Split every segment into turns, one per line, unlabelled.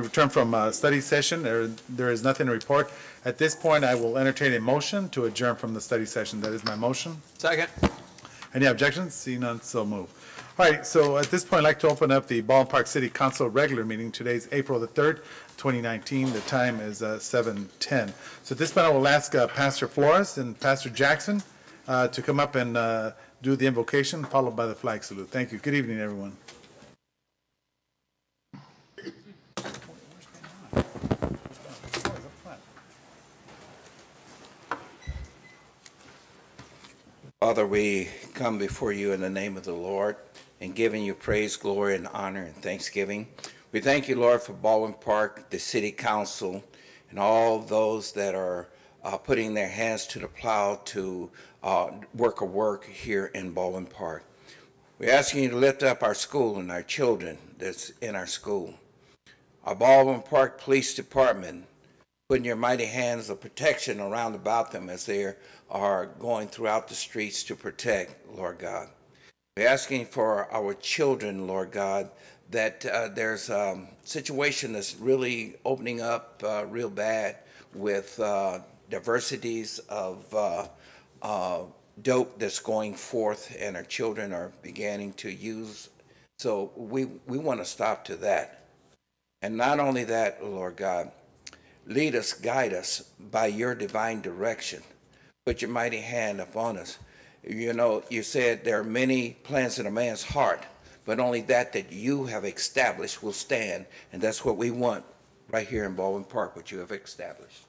returned from study session. There is nothing to report. At this point, I will entertain a motion to adjourn from the study session. That is my motion.
Second.
Any objections? See none, so move. All right, so at this point, I'd like to open up the Ballpark City Council regular meeting. Today's April the 3rd, 2019. The time is 7:10. So at this point, I will ask Pastor Flores and Pastor Jackson to come up and do the invocation, followed by the flag salute. Thank you. Good evening, everyone.
Father, we come before you in the name of the Lord and giving you praise, glory, and honor and thanksgiving. We thank you, Lord, for Baldwin Park, the City Council, and all those that are putting their hands to the plow to work here in Baldwin Park. We're asking you to lift up our school and our children that's in our school. Our Baldwin Park Police Department, putting your mighty hands of protection around about them as they are going throughout the streets to protect, Lord God. We're asking for our children, Lord God, that there's a situation that's really opening up real bad with diversities of dope that's going forth, and our children are beginning to use. So we want to stop to that. And not only that, Lord God, lead us, guide us by your divine direction. Put your mighty hand upon us. You know, you said there are many plans in a man's heart, but only that you have established will stand. And that's what we want right here in Baldwin Park, what you have established.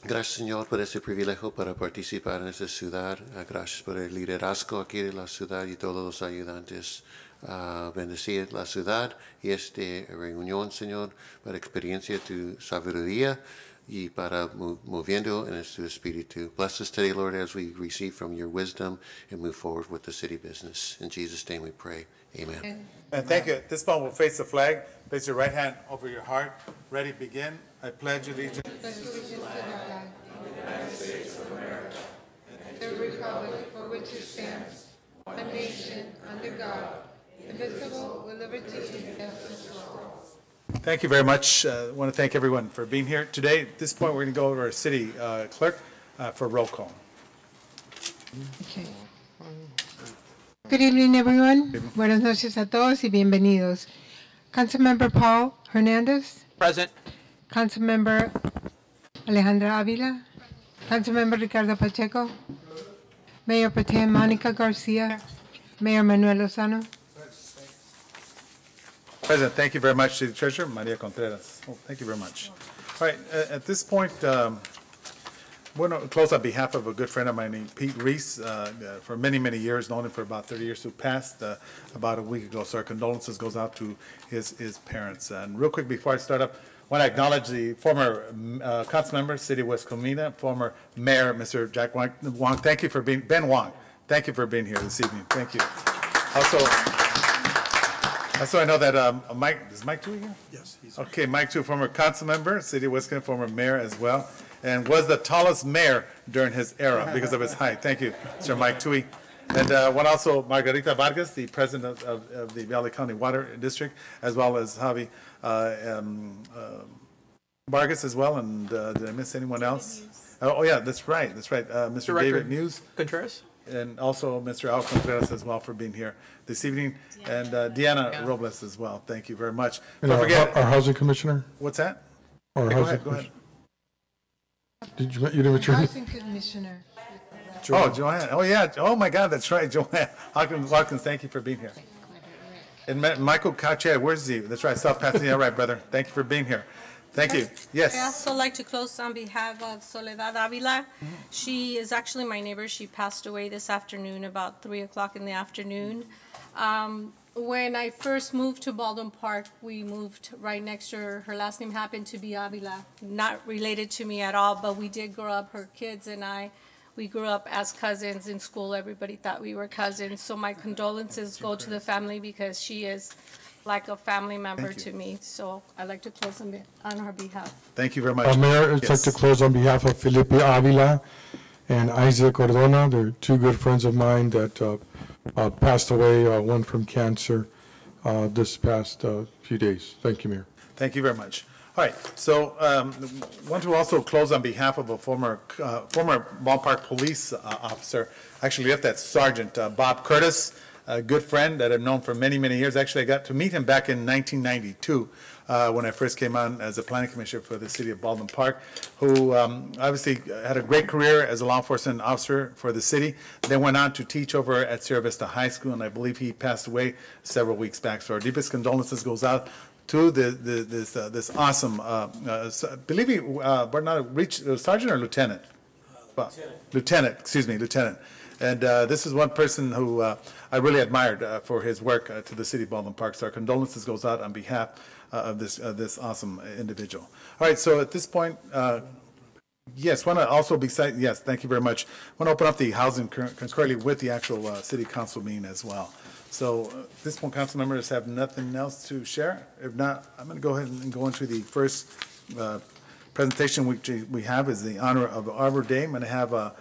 Gracias, Señor, por ese privilegio para participar en esta ciudad. Gracias por el liderazgo aquí de la ciudad y todos los ayudantes. Bendecir la ciudad y esta reunión, Señor, para experiencia tu sabiduría y para moviendo en su espíritu. Bless us today, Lord, as we receive from your wisdom and move forward with the city business. In Jesus' name we pray. Amen.
And thank you. At this point, we'll face the flag. Place your right hand over your heart. Ready, begin. I pledge allegiance to the flag of the United States of America and the republic for which it stands, one nation, under God, indivisible, with liberty and justice for all. Thank you very much. I want to thank everyone for being here today. At this point, we're going to go over our city clerk for roll call.
Okay. Good evening, everyone. Buenas noches a todos y bienvenidos. Councilmember Paul Hernandez.
Present.
Councilmember Alejandra Avila. Councilmember Ricardo Pacheco. Mayor Pro Tem Monica Garcia. Mayor Manuel Lozano.
President, thank you very much. City Treasurer Maria Contreras. Oh, thank you very much. All right, at this point, I want to close on behalf of a good friend of mine named Pete Reese. For many, many years, known him for about 30 years, who passed about a week ago. So our condolences goes out to his parents. And real quick, before I start up, I want to acknowledge the former council member, City of West Comina, former mayor, Mr. Jack Wong. Thank you for being, Ben Wong. Thank you for being here this evening. Thank you. Also, I know that Mike, is Mike Tui here?
Yes, he's
okay. Mike Tui, former council member, City of West Comina, former mayor as well, and was the tallest mayor during his era because of his height. Thank you, Sir Mike Tui. And one also, Margarita Vargas, the president of the Valley County Water District, as well as Javi Vargas as well. And did I miss anyone else? Oh yeah, that's right. That's right. Mr. Director David News
Contreras.
And also Mr. Al Contreras as well for being here this evening, and Deanna Robles as well. Thank you very much.
And
Don't forget
our housing commissioner.
What's that?
Our
Go
housing
ahead. Go ahead.
Did you didn't mature?
Housing Commissioner.
Oh, Joanne. Oh yeah. Oh my God, that's right, Joanne. Hawkins, thank you for being here. And Michael Cachet, where's he? That's right, South Pasadena. Right, brother. Thank you for being here. Thank you. Yes.
I also like to close on behalf of Soledad Avila. She is actually my neighbor. She passed away this afternoon, about 3 o'clock in the afternoon. When I first moved to Baldwin Park, we moved right next to her. Her last name happened to be Avila, not related to me at all, but we did grow up, her kids and I, we grew up as cousins in school. Everybody thought we were cousins. So my condolences go to the family because she is like a family member to me. So I'd like to close on her behalf.
Thank you very much.
Mayor, I'd like to close on behalf of Felipe Avila and Isaac Cordona. They're two good friends of mine that passed away, one from cancer. this past few days. Thank you, Mayor.
Thank you very much. All right, so want to also close on behalf of a former Ballpark police officer. Actually left that Sergeant Bob Curtis, a good friend that I've known for many, many years. Actually, I got to meet him back in 1992 when I first came on as a planning commissioner for the city of Baldwin Park, who obviously had a great career as a law enforcement officer for the city, then went on to teach over at Sierra Vista High School, and I believe he passed away several weeks back. So our deepest condolences goes out to this awesome, believe he, we're not reached, sergeant or lieutenant? Lieutenant, excuse me, lieutenant. And this is one person who I really admired for his work to the city of Baldwin Park. So our condolences goes out on behalf of this awesome individual. All right, so at this point, yes, want to also yes, thank you very much. Want to open up the housing concurrently with the actual city council meeting as well. So at this point, council members have nothing else to share. If not, I'm going to go ahead and go into the first presentation which we have is the honor of Arbor Day. I'm going to have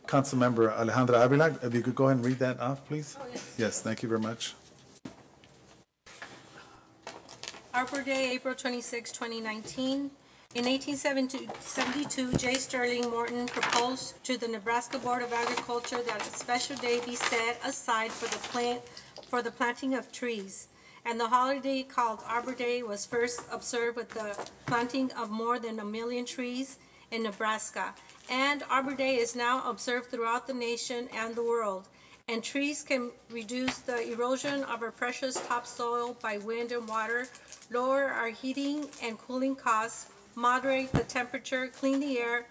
Council Member Alejandra Avila. If you could go ahead and read that off, please. Oh, yes. Yes, thank you very much.
Arbor Day, April 26, 2019. In 1872, J. Sterling Morton proposed to the Nebraska Board of Agriculture that a special day be set aside for the planting of trees. And the holiday called Arbor Day was first observed with the planting of more than 1 million trees in Nebraska. And Arbor Day is now observed throughout the nation and the world. And trees can reduce the erosion of our precious topsoil by wind and water, lower our heating and cooling costs, moderate the temperature, clean the air,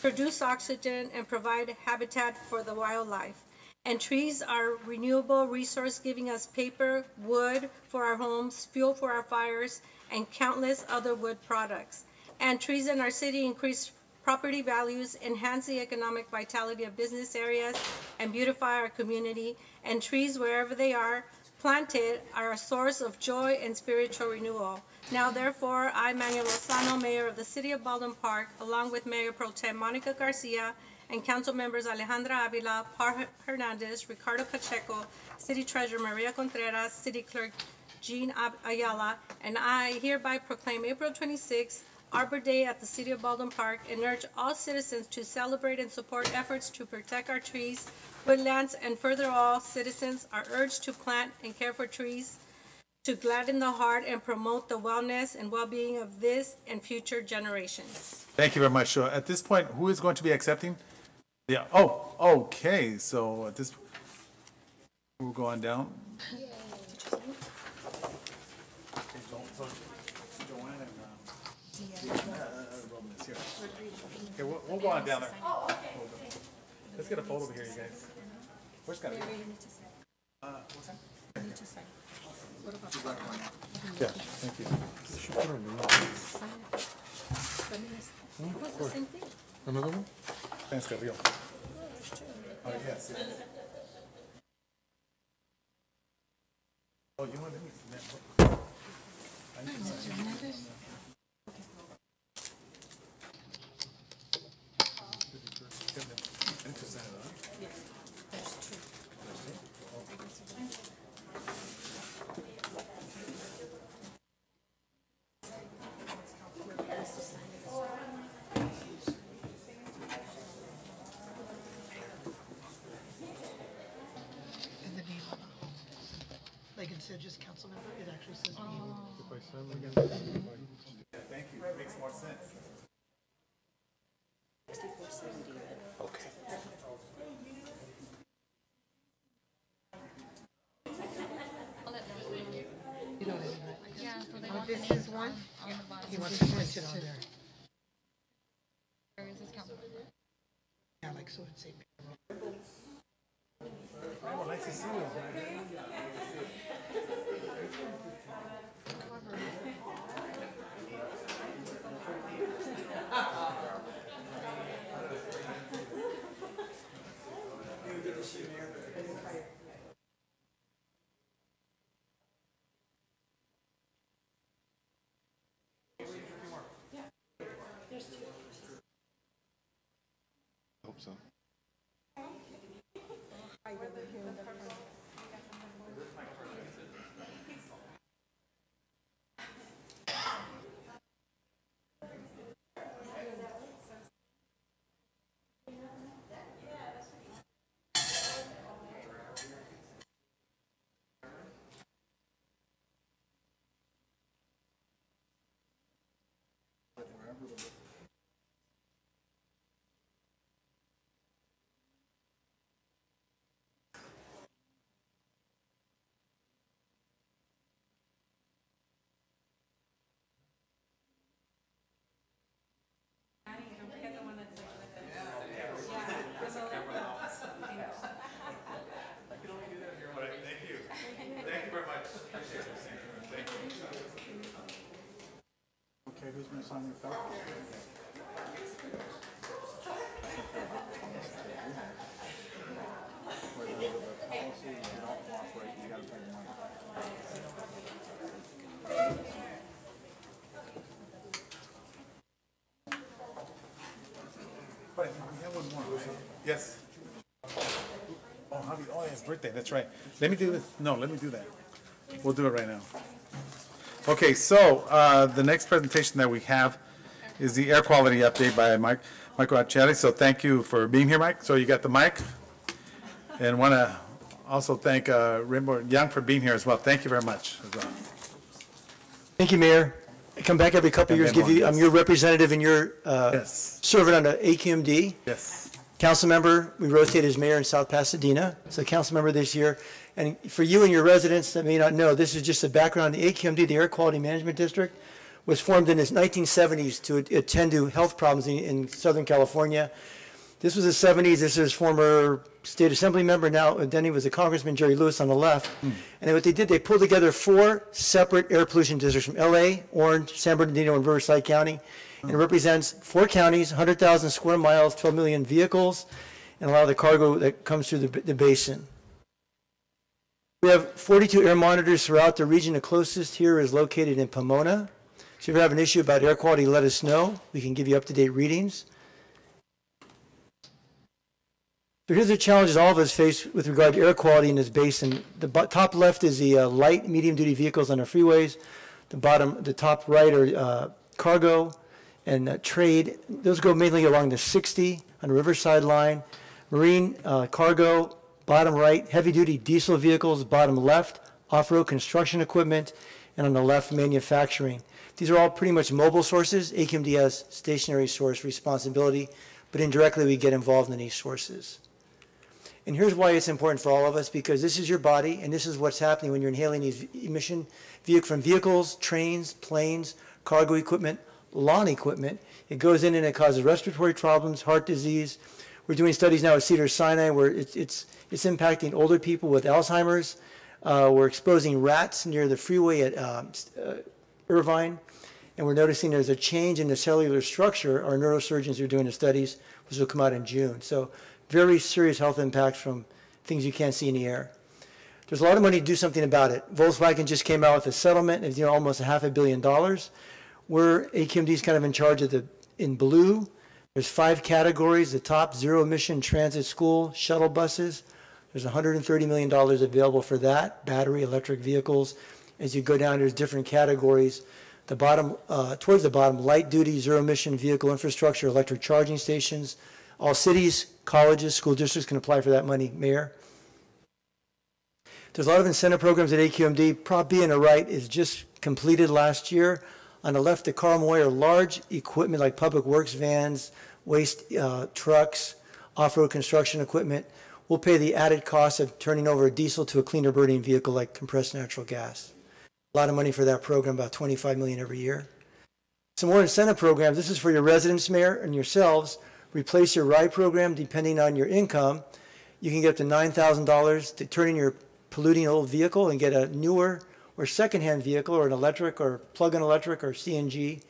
produce oxygen, and provide habitat for the wildlife. And trees are a renewable resource, giving us paper, wood for our homes, fuel for our fires, and countless other wood products. And trees in our city increase property values, enhance the economic vitality of business areas, and beautify our community. And trees, wherever they are planted, are a source of joy and spiritual renewal. Now, therefore, I, Manuel Lozano, Mayor of the City of Baldwin Park, along with Mayor Pro Tem Monica Garcia and Council Members Alejandra Avila, Par Hernandez, Ricardo Pacheco, City Treasurer Maria Contreras, City Clerk Jean Ayala, and I hereby proclaim April 26th Arbor Day at the City of Baldwin Park and urge all citizens to celebrate and support efforts to protect our trees, woodlands, and further all citizens are urged to plant and care for trees to gladden the heart and promote the wellness and well-being of this and future generations.
Thank you very much. So at this point, who is going to be accepting? Yeah. Oh, okay. So at this, we'll go on down. Okay, we'll go on down there. Oh, okay. Let's get a photo over here, you guys. Where's got it? What's that? Yeah, thank you.
Of course. Another one?
Thanks, Gabriel. Oh, yes. Oh, you want to
Like instead of just council member, it actually says name.
Thank you, that makes more sense.
Okay.
You know what I mean, right?
Yeah, so they want the name on the bottom.
He wants to print it on there.
Where is this council member?
Yeah, like so it'd say.
Oh, nice to see you.
Hope so.
Okay, who's going to sign your card? Wait, we have one more. Yes. Oh, Javi, oh, it's birthday, that's right. Let me do this. No, let me do that. We'll do it right now. Okay, so the next presentation that we have is the air quality update by Michael Acciari. So thank you for being here, Mike. So you got the mic. And want to also thank Rainbow Young for being here as well. Thank you very much as well.
Thank you, Mayor. I come back every couple of years, I'm your representative and you're
Yes.
serving on the AQMD.
Yes.
Council member, we rotate as mayor in South Pasadena, so council member this year. And for you and your residents that may not know, this is just a background. The AQMD, the Air Quality Management District, was formed in the 1970s to attend to health problems in Southern California. This was the 70s. This is former state assembly member now. Then he was a congressman, Jerry Lewis, on the left. And what they did, they pulled together 4 separate air pollution districts from LA, Orange, San Bernardino, and Riverside County. And it represents 4 counties, 100,000 square miles, 12 million vehicles, and a lot of the cargo that comes through the basin. We have 42 air monitors throughout the region. The closest here is located in Pomona. So if you ever have an issue about air quality, let us know. We can give you up-to-date readings. So here's the challenges all of us face with regard to air quality in this basin. The top left is the light, medium-duty vehicles on the freeways. The top right are cargo and trade. Those go mainly along the 60 on the Riverside line. Marine cargo, bottom right, heavy-duty diesel vehicles, bottom left, off-road construction equipment, and on the left, manufacturing. These are all pretty much mobile sources. AQMD has stationary source responsibility, but indirectly we get involved in these sources. And here's why it's important for all of us, because this is your body, and this is what's happening when you're inhaling these emission from vehicles, trains, planes, cargo equipment, lawn equipment. It goes in and it causes respiratory problems, heart disease. We're doing studies now at Cedars-Sinai where it's impacting older people with Alzheimer's. We're exposing rats near the freeway at Irvine, and we're noticing there's a change in the cellular structure. Our neurosurgeons are doing the studies, which will come out in June. So very serious health impacts from things you can't see in the air. There's a lot of money to do something about it. Volkswagen just came out with a settlement of almost $500 million. AQMD is kind of in charge of in blue. There's 5 categories. The top, zero emission transit school shuttle buses. There's $130 million available for that. Battery, electric vehicles. As you go down, there's different categories. The bottom, towards the bottom, light duty, zero emission vehicle infrastructure, electric charging stations. All cities, colleges, school districts can apply for that money, Mayor. There's a lot of incentive programs at AQMD. Prop B on the right is just completed last year. On the left, the Carl Moyer large equipment like public works vans, waste trucks, off-road construction equipment. We'll pay the added cost of turning over a diesel to a cleaner burning vehicle like compressed natural gas. A lot of money for that program, about $25 million every year. Some more incentive programs. This is for your residents, Mayor, and yourselves. Replace your ride program depending on your income. You can get up to $9,000 to turn in your polluting old vehicle and get a newer or secondhand vehicle or an electric or plug-in electric or CNG.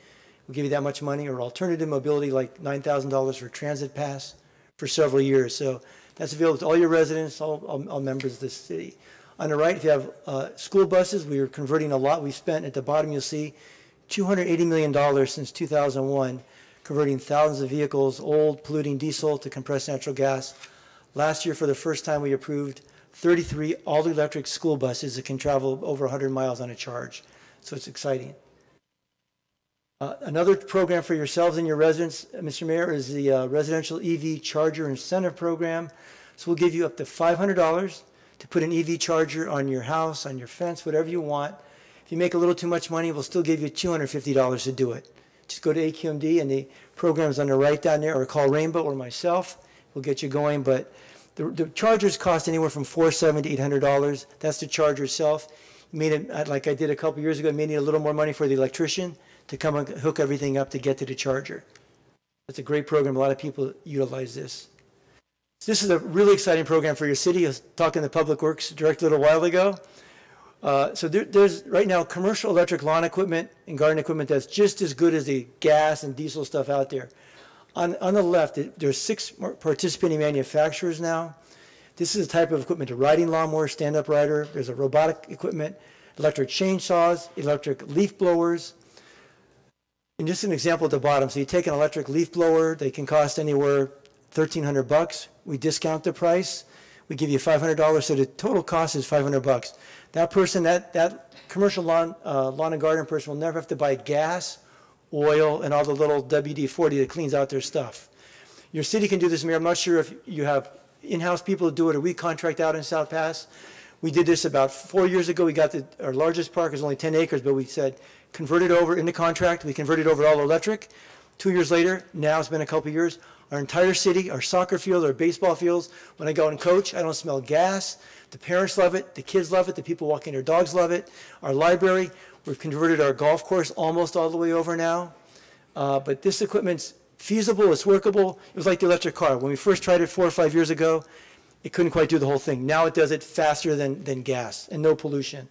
We'll give you that much money, or alternative mobility like $9,000 for transit pass for several years. So that's available to all your residents, all members of the city. On the right, if you have school buses, we are converting a lot. We spent, at the bottom you'll see, $280 million since 2001, converting thousands of vehicles, old polluting diesel to compressed natural gas. Last year, for the first time, we approved 33 all-electric school buses that can travel over 100 miles on a charge. So it's exciting. Another program for yourselves and your residents, Mr. Mayor, is the Residential EV Charger Incentive Program. So we'll give you up to $500 to put an EV charger on your house, on your fence, whatever you want. If you make a little too much money, we'll still give you $250 to do it. just go to AQMD and the program's on the right down there, or call Rainbow or myself. We'll get you going. But the chargers cost anywhere from $470 to $800. That's the charger itself. You made it, like I did a couple years ago, may need a little more money for the electrician to come and hook everything up to get to the charger. It's a great program. A lot of people utilize this. This is a really exciting program for your city. I was talking to Public Works Director a little while ago. So there's right now commercial electric lawn equipment and garden equipment that's just as good as the gas and diesel stuff out there. On the left, there's 6 participating manufacturers now. This is the type of equipment: a riding lawnmower, stand-up rider. There's a robotic equipment, electric chainsaws, electric leaf blowers. And just an example at the bottom. So you take an electric leaf blower, they can cost anywhere $1,300. We discount the price. We give you $500, so the total cost is $500. That person, that commercial lawn and garden person will never have to buy gas, oil, and all the little WD-40 that cleans out their stuff. Your city can do this, Mayor. I'm not sure if you have in-house people to do it or we contract out in South Pass. We did this about 4 years ago. We got our largest park is only 10 acres, but we said, convert it over in the contract. We converted over all electric. 2 years later, now it's been a couple of years, our entire city, our soccer field, our baseball fields, when I go and coach, I don't smell gas. The parents love it. The kids love it. The people walking their dogs love it. Our library, we've converted our golf course almost all the way over now. But this equipment's feasible. It's workable. It was like the electric car. When we first tried it 4 or 5 years ago, it couldn't quite do the whole thing. Now it does it faster than gas and no pollution.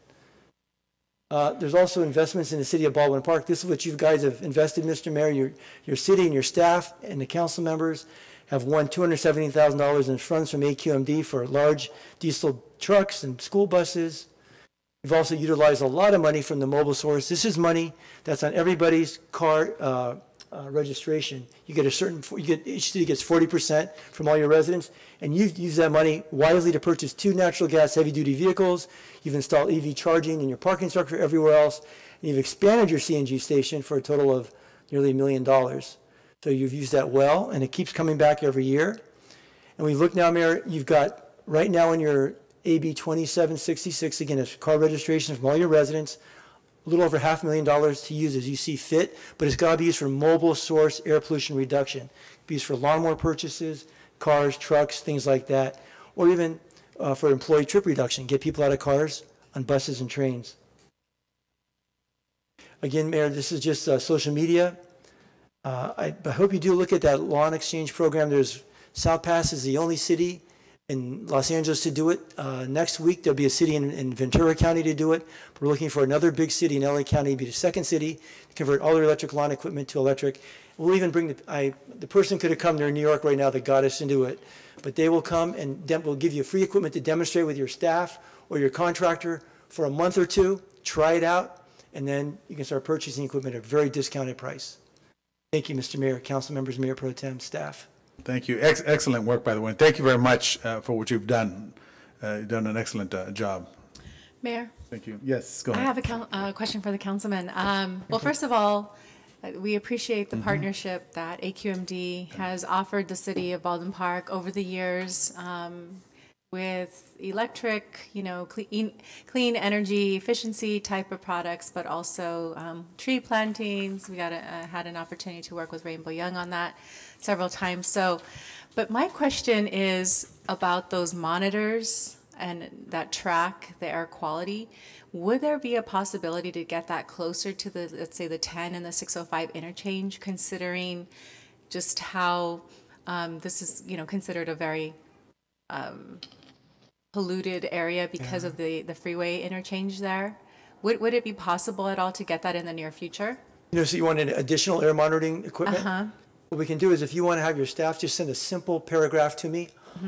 There's also investments in the city of Baldwin Park. This is what you guys have invested, Mr. Mayor. Your city and your staff and the council members have won $270,000 in funds from AQMD for large diesel trucks and school buses. We've also utilized a lot of money from the mobile source. This is money that's on everybody's car registration. You get each city gets 40% from all your residents, and you've used that money wisely to purchase 2 natural gas heavy-duty vehicles. You've installed EV charging in your parking structure everywhere else, and you've expanded your CNG station for a total of nearly $1 million. So you've used that well, and it keeps coming back every year. And we look now, Mayor, you've got right now in your AB 2766, again, it's car registration from all your residents, a little over $500,000 to use as you see fit, but it's got to be used for mobile source air pollution reduction. It can be used for lawnmower purchases, cars, trucks, things like that, or even for employee trip reduction, get people out of cars on buses and trains. Again, Mayor, this is just social media. I hope you do look at that lawn exchange program. South Pass is the only city in Los Angeles to do it. Next week, there'll be a city in Ventura County to do it. We're looking for another big city in LA County to be the second city to convert all their electric lawn equipment to electric. We'll even bring the person could have come there in New York right now that got us into it, but they will come and we'll give you free equipment to demonstrate with your staff or your contractor for a month or 2, try it out, and then you can start purchasing equipment at a very discounted price. Thank you, Mr. Mayor, council members, Mayor Pro Tem, staff.
Thank you. Excellent work, by the way. Thank you very much for what you've done. You've done an excellent job.
Mayor?
Thank you. Yes, go ahead.
I have a question for the councilman. Well, first of all, we appreciate the partnership that AQMD has offered the city of Baldwin Park over the years with electric, clean energy efficiency type of products, but also tree plantings. We had an opportunity to work with Rainbow Young on that several times. But my question is about those monitors and that track the air quality. Would there be a possibility to get that closer to the, let's say, the 10 and the 605 interchange, considering just how this is, considered a very polluted area because of the freeway interchange there? Would it be possible at all to get that in the near future?
So you want an additional air monitoring equipment? What we can do is if you want to have your staff just send a simple paragraph to me,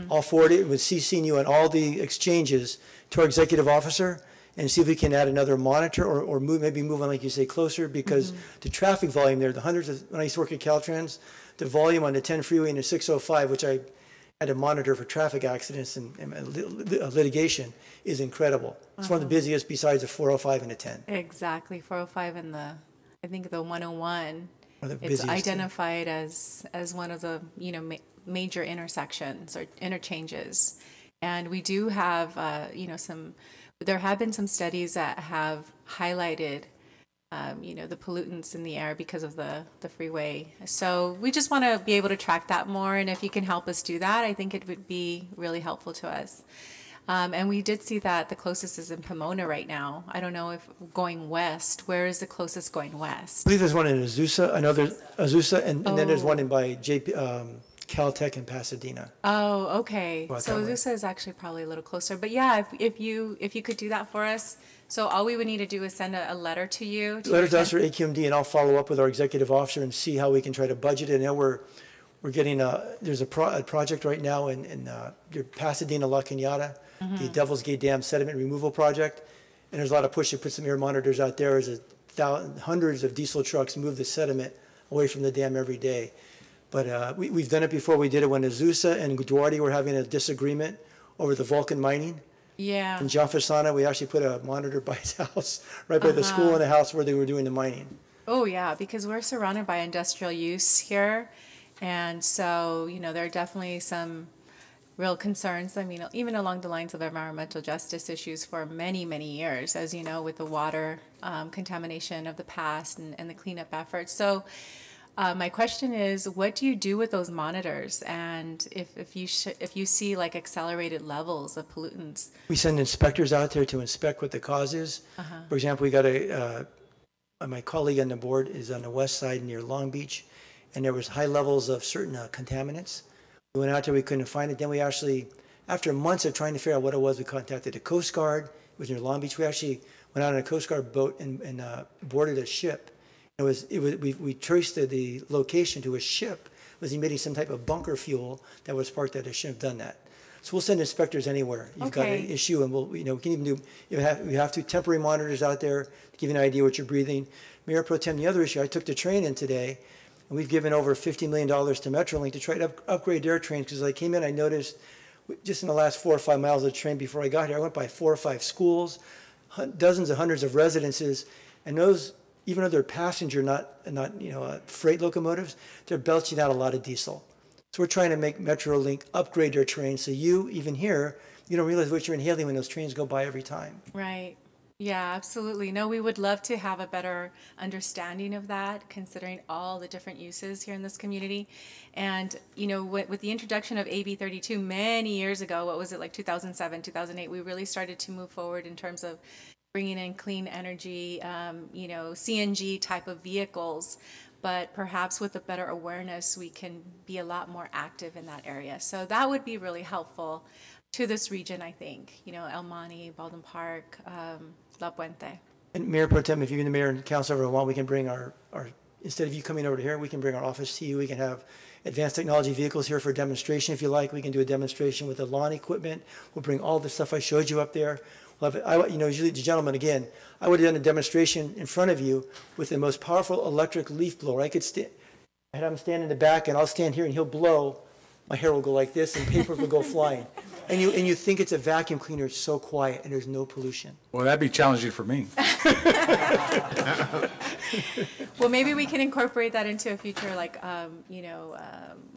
I'll forward it with CCing you on all the exchanges to our executive officer and see if we can add another monitor or maybe move on, like you say, closer, because the traffic volume there, the hundreds of, when I used to work at Caltrans, the volume on the 10 freeway and the 605, which I had to monitor for traffic accidents and litigation, is incredible. It's one of the busiest besides the 405 and the 10.
Exactly, 405 and I think the 101. It's
busiest,
identified as one of the major intersections or interchanges, and we do have there have been some studies that have highlighted the pollutants in the air because of the freeway. So we just want to be able to track that more, and if you can help us do that, I think it would be really helpful to us. And we did see that the closest is in Pomona right now. I don't know if going west, where is the closest going west?
I believe there's one in Azusa, I know there's Azusa, and then there's one in by Caltech in Pasadena.
Oh, okay.
Well,
So
that way.
Azusa is actually probably a little closer. But yeah, if you could do that for us, so all we would need to do is send a letter to you.
Letter to us or AQMD, and I'll follow up with our executive officer and see how we can try to budget it. I know we're getting, there's a project right now in Pasadena, La Cañada, the Devil's Gate Dam sediment removal project. And there's a lot of push to put some air monitors out there as hundreds of diesel trucks move the sediment away from the dam every day. But we've done it before. We did it when Azusa and Duarte were having a disagreement over the Vulcan mining.
Yeah.
In John Fasana, we actually put a monitor by his house, right by the school and the house where they were doing the mining.
Oh, yeah, because we're surrounded by industrial use here. And so, there are definitely some real concerns. I mean, even along the lines of environmental justice issues for many, many years, as you know, with the water contamination of the past and the cleanup efforts. So my question is, what do you do with those monitors? And if you see like accelerated levels of pollutants?
We send inspectors out there to inspect what the cause is. For example, we got my colleague on the board is on the west side near Long Beach, and there was high levels of certain contaminants. We went out there, we couldn't find it. Then we actually, after months of trying to figure out what it was, we contacted the Coast Guard. It was near Long Beach. We actually went out on a Coast Guard boat and boarded a ship. We traced the location to a ship. It was emitting some type of bunker fuel that was parked there. They shouldn't have done that. So we'll send inspectors anywhere. You've got an issue, and we can even do. We have to temporary monitors out there to give you an idea what you're breathing. Mayor Pro Tem, the other issue, I took the train in today. And we've given over $50 million to Metrolink to try to upgrade their trains, because as I came in, I noticed just in the last 4 or 5 miles of the train before I got here, I went by 4 or 5 schools, dozens and hundreds of residences, and those, even though they're passenger, not freight locomotives, they're belching out a lot of diesel. So we're trying to make Metrolink upgrade their trains, so you, even here, you don't realize what you're inhaling when those trains go by every time.
Right. Yeah, absolutely. No, we would love to have a better understanding of that, considering all the different uses here in this community. And, with the introduction of AB 32 many years ago, what was it, like 2007, 2008, we really started to move forward in terms of bringing in clean energy, CNG type of vehicles. But perhaps with a better awareness, we can be a lot more active in that area. So that would be really helpful to this region, I think. El Monte, Baldwin Park, La Puente.
And Mayor Pro Tem, if you and the mayor and council ever want, we can bring our instead of you coming over to here, we can bring our office to you. We can have advanced technology vehicles here for demonstration if you like. We can do a demonstration with the lawn equipment. We'll bring all the stuff I showed you up there. We'll have, usually the gentleman, again, I would have done a demonstration in front of you with the most powerful electric leaf blower. I had him stand in the back, and I'll stand here, and he'll blow. My hair will go like this, and paper will go flying. And you think it's a vacuum cleaner, it's so quiet, and there's no pollution.
Well, that'd be challenging for me.
Well, maybe we can incorporate that into a future,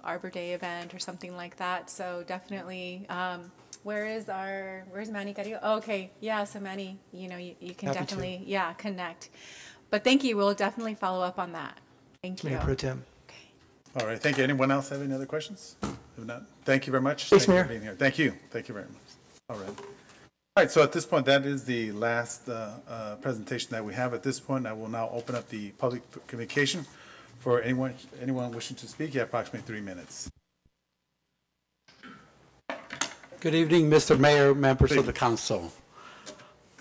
Arbor Day event or something like that. So definitely, where's Manny Carrillo? Oh, okay, yeah, so Manny, you can
Happy
definitely, connect. But thank you, we'll definitely follow up on that. Thank you.
Mayor Pro Tem.
All right, thank you. Anyone else have any other questions? If not, thank you very much.
Thanks,
Thank you
Mayor.
for being here. Thank you. Thank you very much. All right. All right, so at this point, that is the last presentation that we have. At this point, I will now open up the public communication for anyone wishing to speak. You have approximately 3 minutes.
Good evening, Mr. Mayor, members of the council.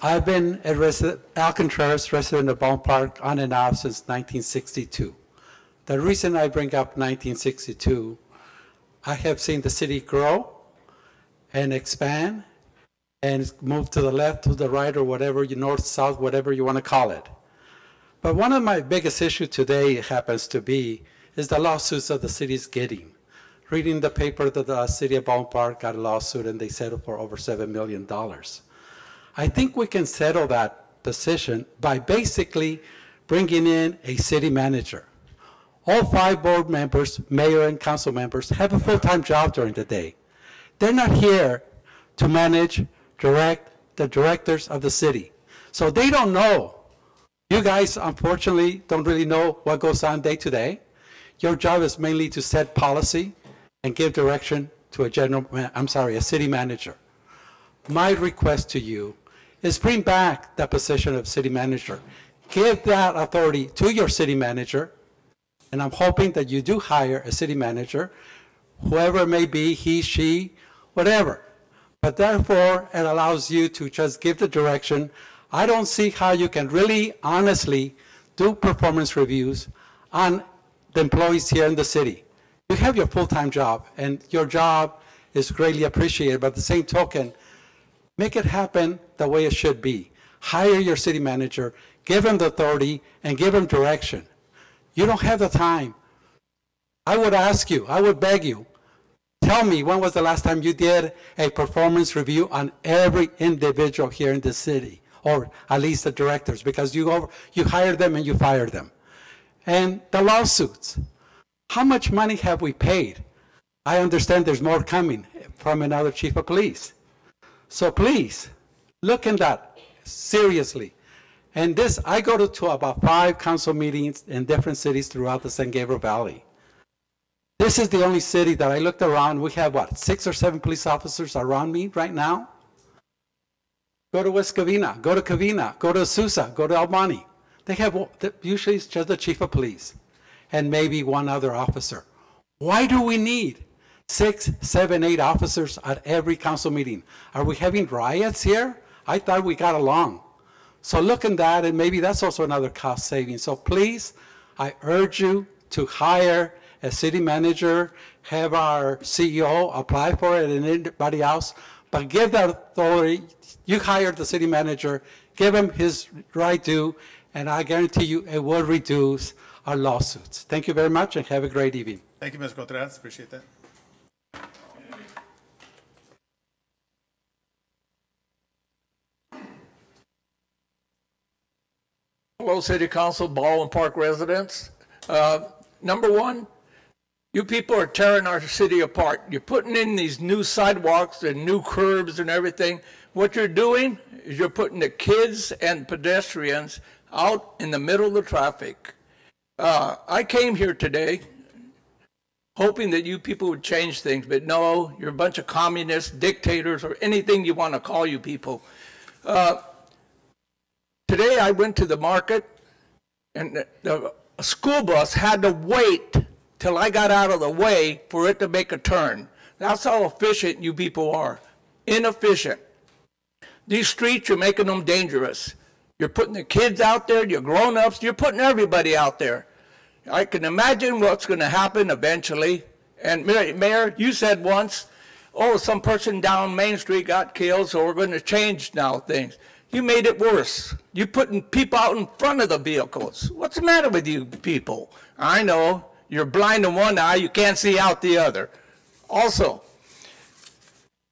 I've been a Al Contreras resident of Ballpark on and off since 1962. The reason I bring up 1962, I have seen the city grow and expand and move to the left, to the right, or whatever, north, south, whatever you want to call it. But one of my biggest issues today happens to be is the lawsuits that the city is getting. Reading the paper that the city of Ballpark got a lawsuit and they settled for over $7 million. I think we can settle that position by basically bringing in a city manager. All 5 board members, mayor and council members, have a full-time job during the day. They're not here to manage, direct the directors of the city. So they don't know You guys, unfortunately, don't really know what goes on day to day. Your job is mainly to set policy and give direction to a city manager. My request to you is bring back that position of city manager. Give that authority to your city manager, and I'm hoping that you do hire a city manager, whoever it may be, he, she, whatever. But therefore, it allows you to just give the direction. I don't see how you can really honestly do performance reviews on the employees here in the city. You have your full-time job, and your job is greatly appreciated, but at the same token, make it happen the way it should be. Hire your city manager, give him the authority, and give him direction. You don't have the time. I would ask you, I would beg you, tell me when was the last time you did a performance review on every individual here in the city, or at least the directors, because you hire them and you fire them. And the lawsuits, how much money have we paid? I understand there's more coming from another chief of police. So please, look at that seriously. And this, I go to about 5 council meetings in different cities throughout the San Gabriel Valley. This is the only city that I looked around. We have, what, 6 or 7 police officers around me right now? Go to West Covina, go to Covina, go to Azusa, go to Albany. They have, usually it's just the chief of police and maybe one other officer. Why do we need 6, 7, 8 officers at every council meeting? Are we having riots here? I thought we got along. So look at that, and maybe that's also another cost saving. So please, I urge you to hire a city manager, have our CEO apply for it and anybody else, but give that authority. You hire the city manager, give him his right due, and I guarantee you it will reduce our lawsuits. Thank you very much, and have a great evening.
Thank you, Mr. Contreras. Appreciate that.
Hello, City Council, Baldwin Park residents. Number one, you people are tearing our city apart. You're putting in these new sidewalks and new curbs and everything. What you're doing is you're putting the kids and pedestrians out in the middle of the traffic. I came here today hoping that you people would change things, but no, you're a bunch of communists, dictators, or anything you want to call you people. Today I went to the market, and a school bus had to wait till I got out of the way for it to make a turn. That's how efficient you people are. Inefficient. These streets, you're making them dangerous. You're putting the kids out there, you're grown-ups, you're putting everybody out there. I can imagine what's going to happen eventually. And Mayor, you said once, oh, some person down Main Street got killed, so we're going to change now things. You made it worse. You're putting people out in front of the vehicles. What's the matter with you people? I know, you're blind in one eye, you can't see out the other. Also,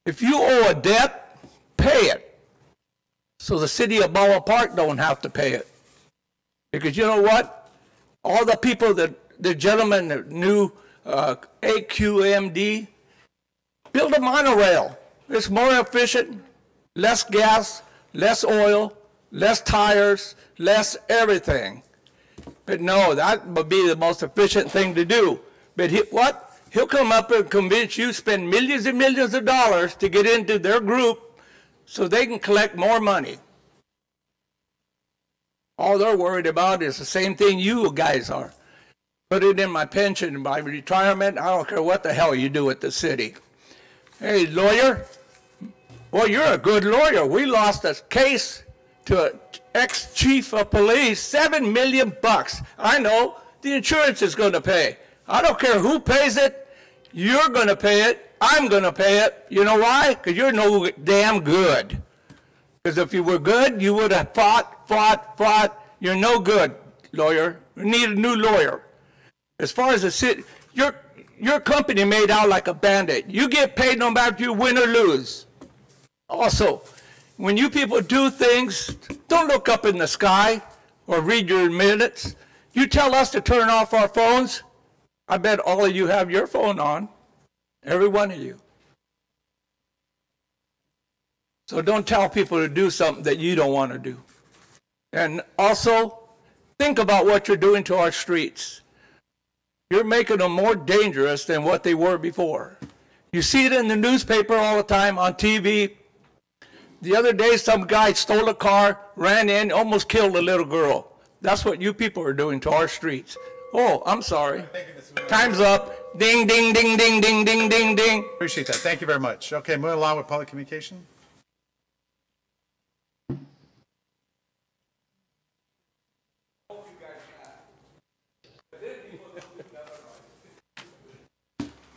if you owe a debt, pay it. So the city of Ballpark don't have to pay it. Because you know what? All the people that the gentleman that knew AQMD, build a monorail. It's more efficient, less gas, less oil, less tires, less everything. But no, that would be the most efficient thing to do. But what? He'll come up and convince you spend millions and millions of dollars to get into their group so they can collect more money. All they're worried about is the same thing you guys are. Put it in my pension, my retirement, I don't care what the hell you do at the city. Hey, lawyer, well, you're a good lawyer. We lost a case to an ex-chief of police, $7 million. I know, the insurance is going to pay. I don't care who pays it. You're going to pay it. I'm going to pay it. You know why? Because you're no damn good. Because if you were good, you would have fought. You're no good, lawyer. We need a new lawyer. As far as the city, your company made out like a bandit. You get paid no matter if you win or lose. Also, when you people do things, don't look up in the sky or read your minutes. You tell us to turn off our phones. I bet all of you have your phone on, every one of you. So don't tell people to do something that you don't want to do. And also, Think about what you're doing to our streets. You're making them more dangerous than what they were before. You see it in the newspaper all the time, on TV. The other day, some guy stole a car, ran in, almost killed a little girl. That's what you people are doing to our streets. Oh, I'm sorry. Time's up. Ding, ding, ding, ding, ding, ding, ding, ding.
Appreciate that. Thank you very much. Okay, moving along with public communication.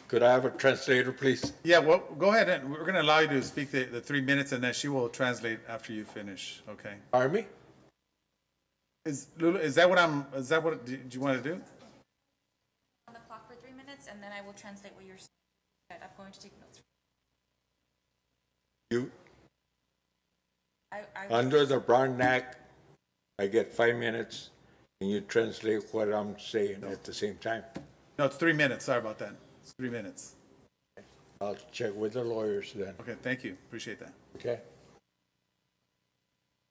Could I have a translator, please?
Yeah, well, go ahead, and we're going to allow you to speak the 3 minutes, and then she will translate after you finish, okay?
Army?
Is that what, do you want to do?
On the clock for 3 minutes, and then I will translate what you're saying. I'm going to take notes.
You?
I
Under the Brown Act, I get 5 minutes, and you translate what I'm saying at the same time.
No, it's 3 minutes. Sorry about that. It's 3 minutes.
I'll check with the lawyers then.
Okay, thank you. Appreciate that.
Okay.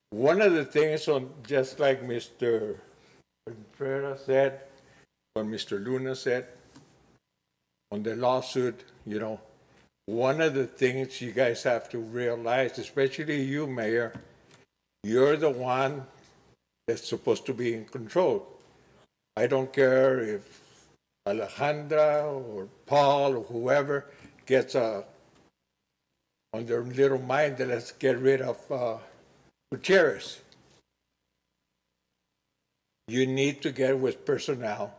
One of the things, just like Mr. Contreras said, what Mr. Luna said, on the lawsuit, one of the things you guys have to realize, especially you, Mayor, you're the one that's supposed to be in control. I don't care if Alejandra or Paul or whoever gets on their little mind that let's get rid of Gutierrez. You need to get with personnel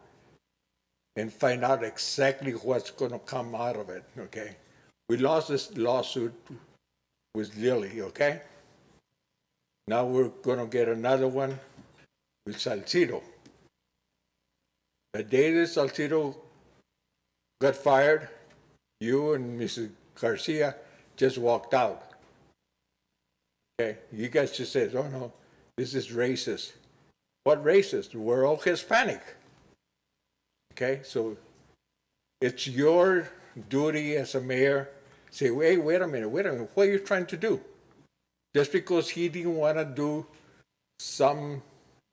and find out exactly what's going to come out of it, okay? We lost this lawsuit with Lily, okay? Now we're going to get another one with Salcido. The day that Salcido got fired, you and Mrs. Garcia just walked out. Okay, you guys just said, oh no, this is racist. What racist? We're all Hispanic. Okay, so it's your duty as a mayor, say, wait a minute, what are you trying to do? Just because he didn't want to do some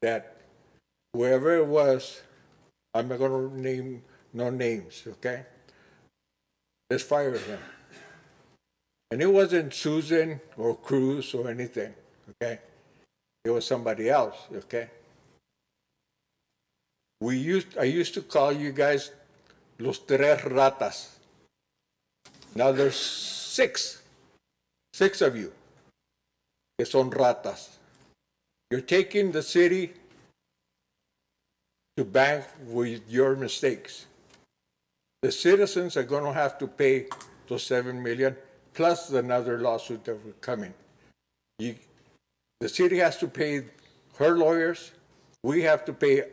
that whoever it was, I'm not going to name no names, okay? Let's fire him. And it wasn't Susan or Cruz or anything, okay? It was somebody else, okay? I used to call you guys los tres ratas. Now there's six of you que son ratas. You're taking the city to bank with your mistakes. The citizens are going to have to pay those $7 million plus another lawsuit that will come in. The city has to pay her lawyers. We have to pay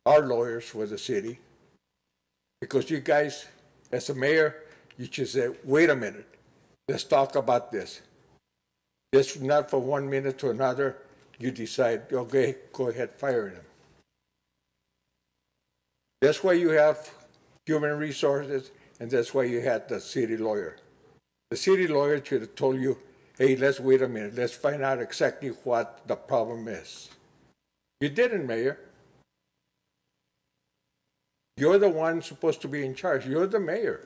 our lawyers for the city because you guys, as a mayor, you should say, wait a minute, let's talk about this. Just not for 1 minute to another, you decide, okay, go ahead, fire them. That's why you have human resources, and that's why you had the city lawyer. The city lawyer should have told you, hey, let's wait a minute. Let's find out exactly what the problem is. You didn't, Mayor. You're the one supposed to be in charge. You're the mayor.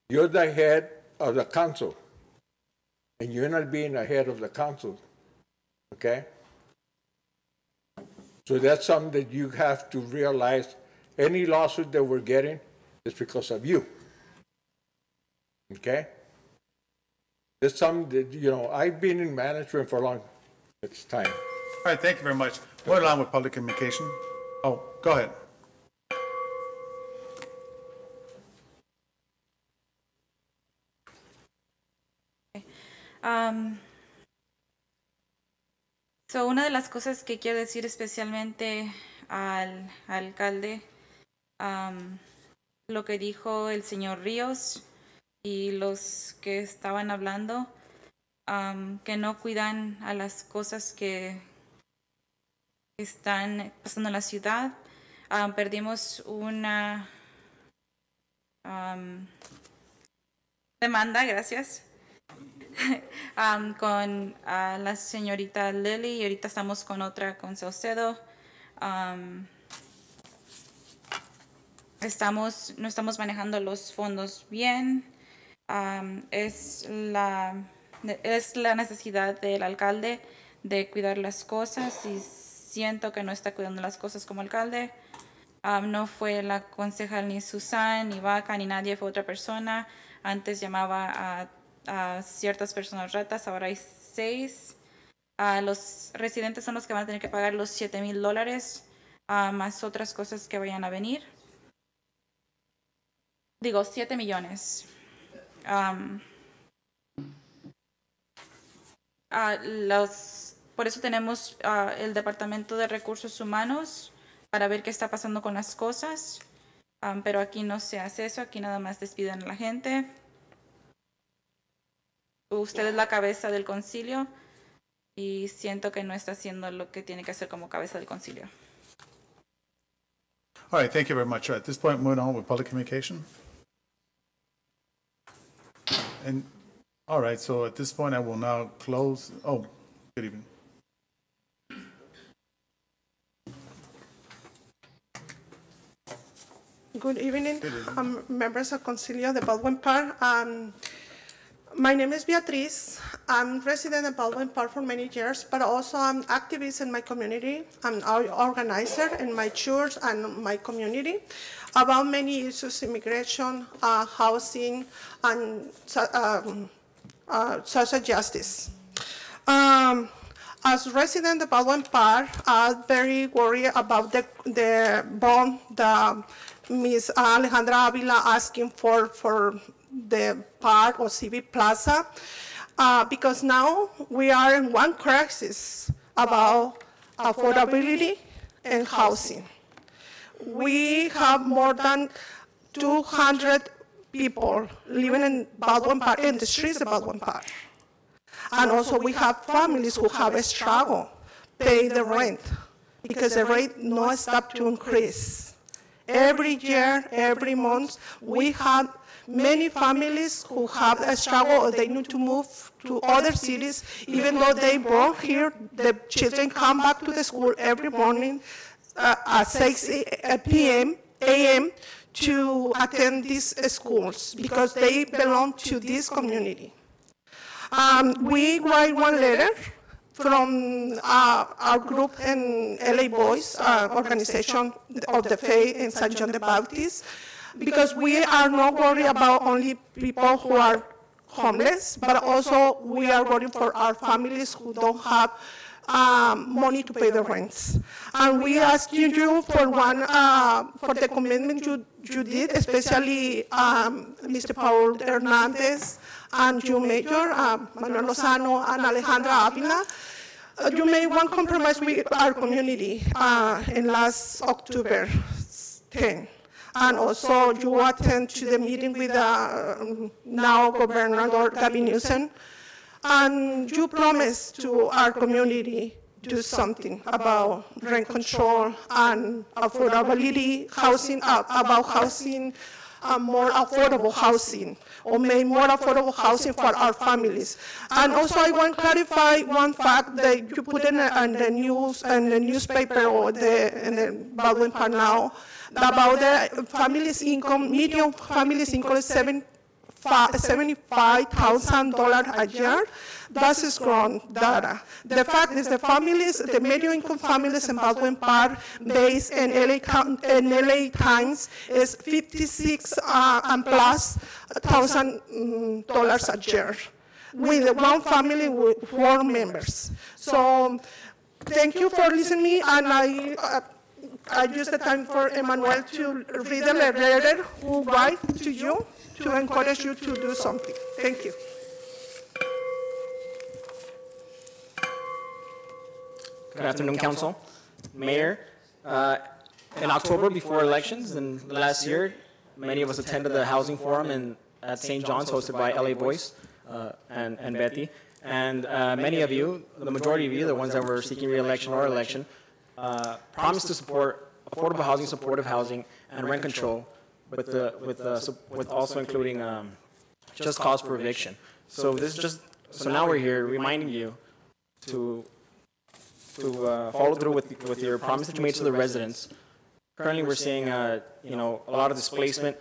You're the head of the council. And you're not being the head of the council. Okay? So that's something that you have to realize. Any lawsuit that we're getting is because of you. Okay? That's something that, I've been in management for a long time.
All right, thank you very much. Going along with public communication. Oh, go ahead.
So una de las cosas que quiero decir especialmente al alcalde, lo que dijo el señor Ríos y los que estaban hablando, que no cuidan a las cosas que están pasando en la ciudad. Perdimos una demanda, gracias. Con la señorita Lily y ahorita estamos con otra con Saucedo No estamos manejando los fondos bien. Es la necesidad del alcalde de cuidar las cosas y siento que no está cuidando las cosas como alcalde. No fue la concejal ni Susan, ni Vaca, ni nadie, fue otra persona. Antes llamaba a ciertas personas ratas, ahora hay 6. Los residentes son los que van a tener que pagar los $7,000, más otras cosas que vayan a venir. Digo, 7 millones. Por eso tenemos el Departamento de Recursos Humanos para ver qué está pasando con las cosas. Pero aquí no se hace eso, aquí nada más despiden a la gente. Usted es la cabeza del concilio y siento que no está haciendo lo que tiene que hacer como cabeza del concilio.
All right, thank you very much. At this point, moving on with public communication. And, all right, so at this point, I will now close. Oh, good evening.
Good evening. Members of Concilio de Baldwin Park. My name is Beatriz. I'm resident in Baldwin Park for many years, but also I'm activist in my community. I'm an organizer in my church and my community about many issues: immigration, housing, and social justice. As resident of Baldwin Park, I'm very worried about the bond that Ms. Alejandra Avila asking for the part of Civic Plaza, because now we are in one crisis about affordability and housing. We have more than 200 people living in Baldwin Park, in the streets of Baldwin Park. And also we have families who have a struggle pay the rent because the rate no stop to increase. Every year, every month, we have many families who have a struggle or they need to move to other cities. Even though they born here, the children come back to the school every morning at 6 a.m. to attend these schools because they belong to this community. We write one letter from our group in LA Boys, organization of the faith in St. John the Baptist, because we are not worried about only people who are homeless, but also we are worried for our families who don't have money to pay the rents. And we ask you for one, for the commitment you did, especially Mr. Paul Hernandez and you, Mayor, Manuel Lozano and Alejandra Avila. You made one compromise with our community in last October 10. And also you attend to the meeting with now Governor Gavin Newsom. And you promised to our community do something about rent control and affordability, housing, about housing, more affordable housing, or make more affordable housing for our families. And also I want to clarify one fact that you put in the news and the newspaper or in the Baldwin Park now about the family's income. Median family's income is $75,000 a year. That is grown data. The fact is the median income families in Baldwin Park based in LA Times is $56 and plus $1,000 a year, with one family with 4 members. So thank you for listening to me, and I use the time for Emmanuel to read the letter who write to you to encourage you to do something. Thank you.
Good afternoon, Council. Mayor, in October before elections and last year, many of us attended the housing forum at St. John's hosted by LA Voice and Betty. And many of you, the majority of you, the ones that were seeking re-election or election, promised to support affordable housing, supportive housing, and rent control with also including just cause for eviction. So now we're here reminding you to follow through with your promise that you made to the residents. Currently, we're seeing, you know, a lot of displacement.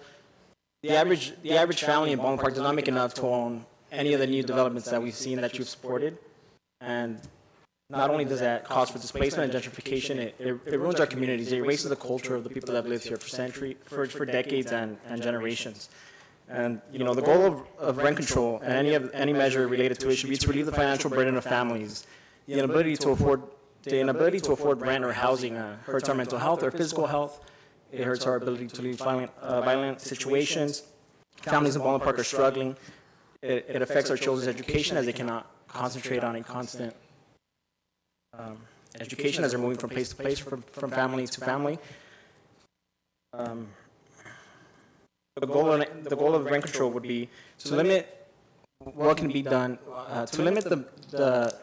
The average family in Baldwin Park does not make enough to own any of the new developments that we've seen that you've supported. And not only does that cause for displacement and gentrification, it ruins our communities. It erases the culture of the people that have lived here for decades and generations. And you know, the goal of rent control and any measure related to it should be to relieve the financial burden of families. The inability to afford rent or housing hurts our mental health, our physical health. It hurts our ability to leave violent situations. Families in Baldwin Park are struggling. It affects our children's education as they cannot concentrate on a constant education as they're moving from place to place, from family to family. The goal of rent control would be to limit what can be done, to limit the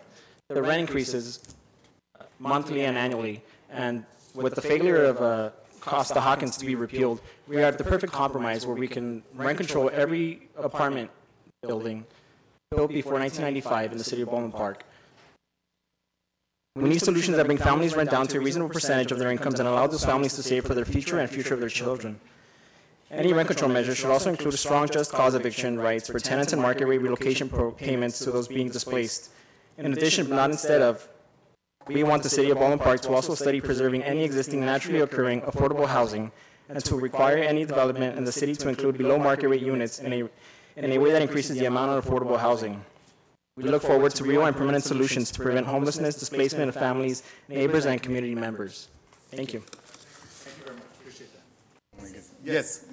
rent increases monthly and annually. And with the failure of Costa Hawkins to be repealed, we are at the perfect compromise where we can rent control every apartment building built before 1995 in the city of Baldwin Park. We need solutions that bring families' rent down to a reasonable percentage of their incomes and allow those families to save for their future and future of their children. Any rent control measure should also include a strong just cause eviction rights for tenants and market rate relocation payments to those being displaced. In addition, but not instead of, we want the city of Baldwin Park to also study preserving any existing naturally occurring affordable housing and to require any development in the city to include below market rate units in a way that increases the amount of affordable housing. We look forward to real and permanent solutions to prevent homelessness, displacement of families, neighbors, and community members. Thank you.
Thank you very much. Appreciate that. Yes.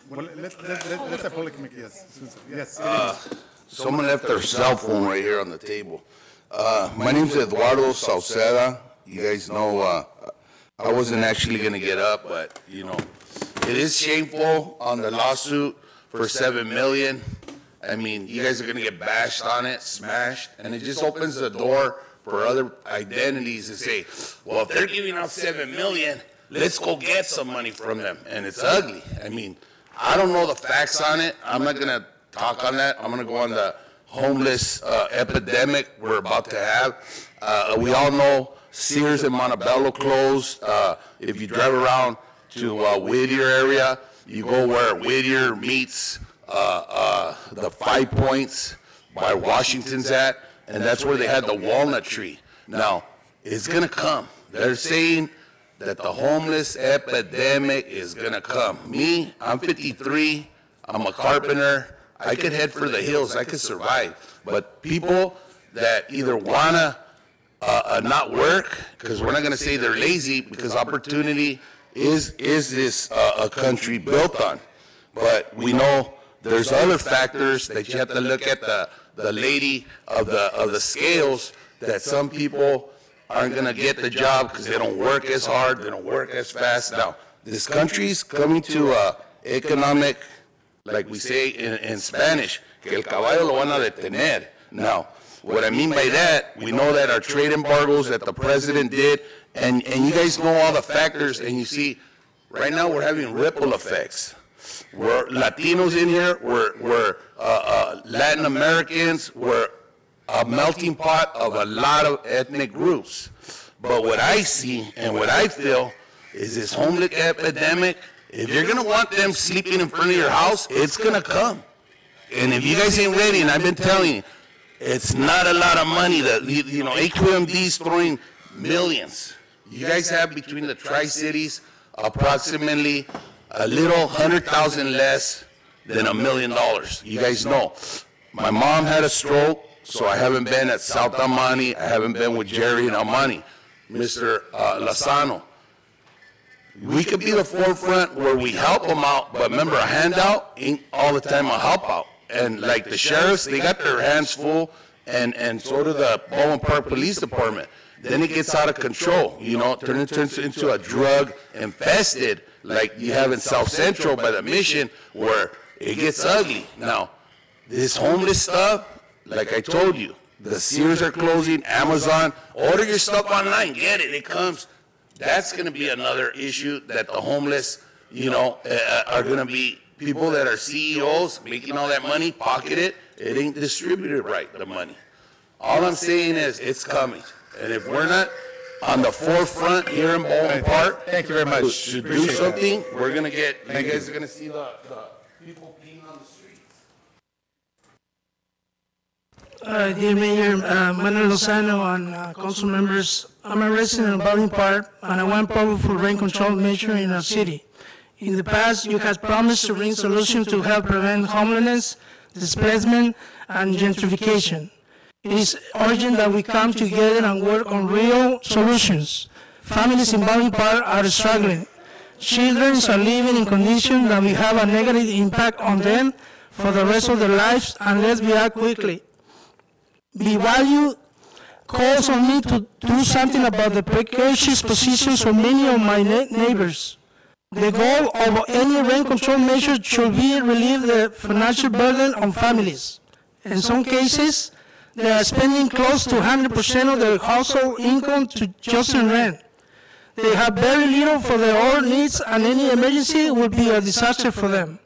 Well, let the public make yes.
Someone left their cell phone right here on the table. My name's Eduardo Sauceda. You guys know I wasn't actually going to get up, but you know, it is shameful on the lawsuit for $7 million. I mean, you guys are going to get bashed on it, smashed, and it just opens the door for other identities to say, well, if they're giving out $7 million, let's go get some money from them. And it's ugly. I mean, I don't know the facts on it. I'm not going to talk on that. I'm going to go on the homeless epidemic we're about to have. We all know Sears in Montebello closed. If you drive around to Whittier area, you go where Whittier meets the 5 Points by Washington's at, and that's where they had the walnut tree. Now, it's going to come. They're saying that the homeless epidemic is going to come. Me, I'm 53. I'm a carpenter. I could head for the hills. I could survive. But people that either want to not work, because we're not going to say they're lazy, because opportunity is this a country built on. But we know there's other factors that you have to look at the lady of the scales, that some people aren't going to get the job because they don't work as hard, they don't work as fast. Now, this country's coming to economic, like we say in Spanish, que el caballo lo van a detener. Now, what I mean by that, we know that our trade embargoes that the president did, and you guys know all the factors, and you see, right now we're having ripple effects. We're Latinos in here, we're Latin Americans, we're a melting pot of a lot of ethnic groups. But what I see and what I feel is this homeless epidemic, if you're going to want them sleeping in front of your house, it's going to come. And if you guys ain't ready, and I've been telling you, it's not a lot of money that, you know, AQMD's throwing millions. You guys have between the Tri-Cities approximately a little 100,000 less than $1 million. You guys know. My mom had a stroke, so I haven't been at South Amani. I haven't been with Jerry and Amani. Mr. Lozano. We could be the forefront where we help them out, but remember, a handout ain't all the time a help out. And like the sheriffs, they got their hands full, and so do the Baldwin Park Police Department. Then it gets out of control, you know, turns into a drug infested like you have in South Central by the Mission, where it gets ugly. Now, this homeless stuff, like I told you, the Sears are closing, Amazon, order your stuff online, get it, it comes. That's going to be another issue, that the homeless, you know, are going to be people that are CEOs making all that money, pocket it. It ain't distributed right, the money. All I'm saying is it's coming. And if we're not on the forefront here in Baldwin Park.
Thank you very much.
To do
Appreciate that.
something, we're gonna get, you guys are gonna see the people peeing on the streets.
Dear Mayor, Manuel Lozano and council members, I'm a resident of Baldwin Park and I want powerful rain control measure in our city. In the past, you have promised to bring solutions to help prevent homelessness, displacement, and gentrification. It is urgent that we come together and work on real solutions. Families in Baldwin Park are struggling. Children are living in conditions that will have a negative impact on them for the rest of their lives unless we act quickly. The value calls on me to do something about the precarious positions of many of my neighbors. The goal of any rent control measure should be relieve the financial burden on families. In some cases, they are spending close to 100% of their household income to just in rent. They have very little for their own needs, and any emergency will be a disaster for them.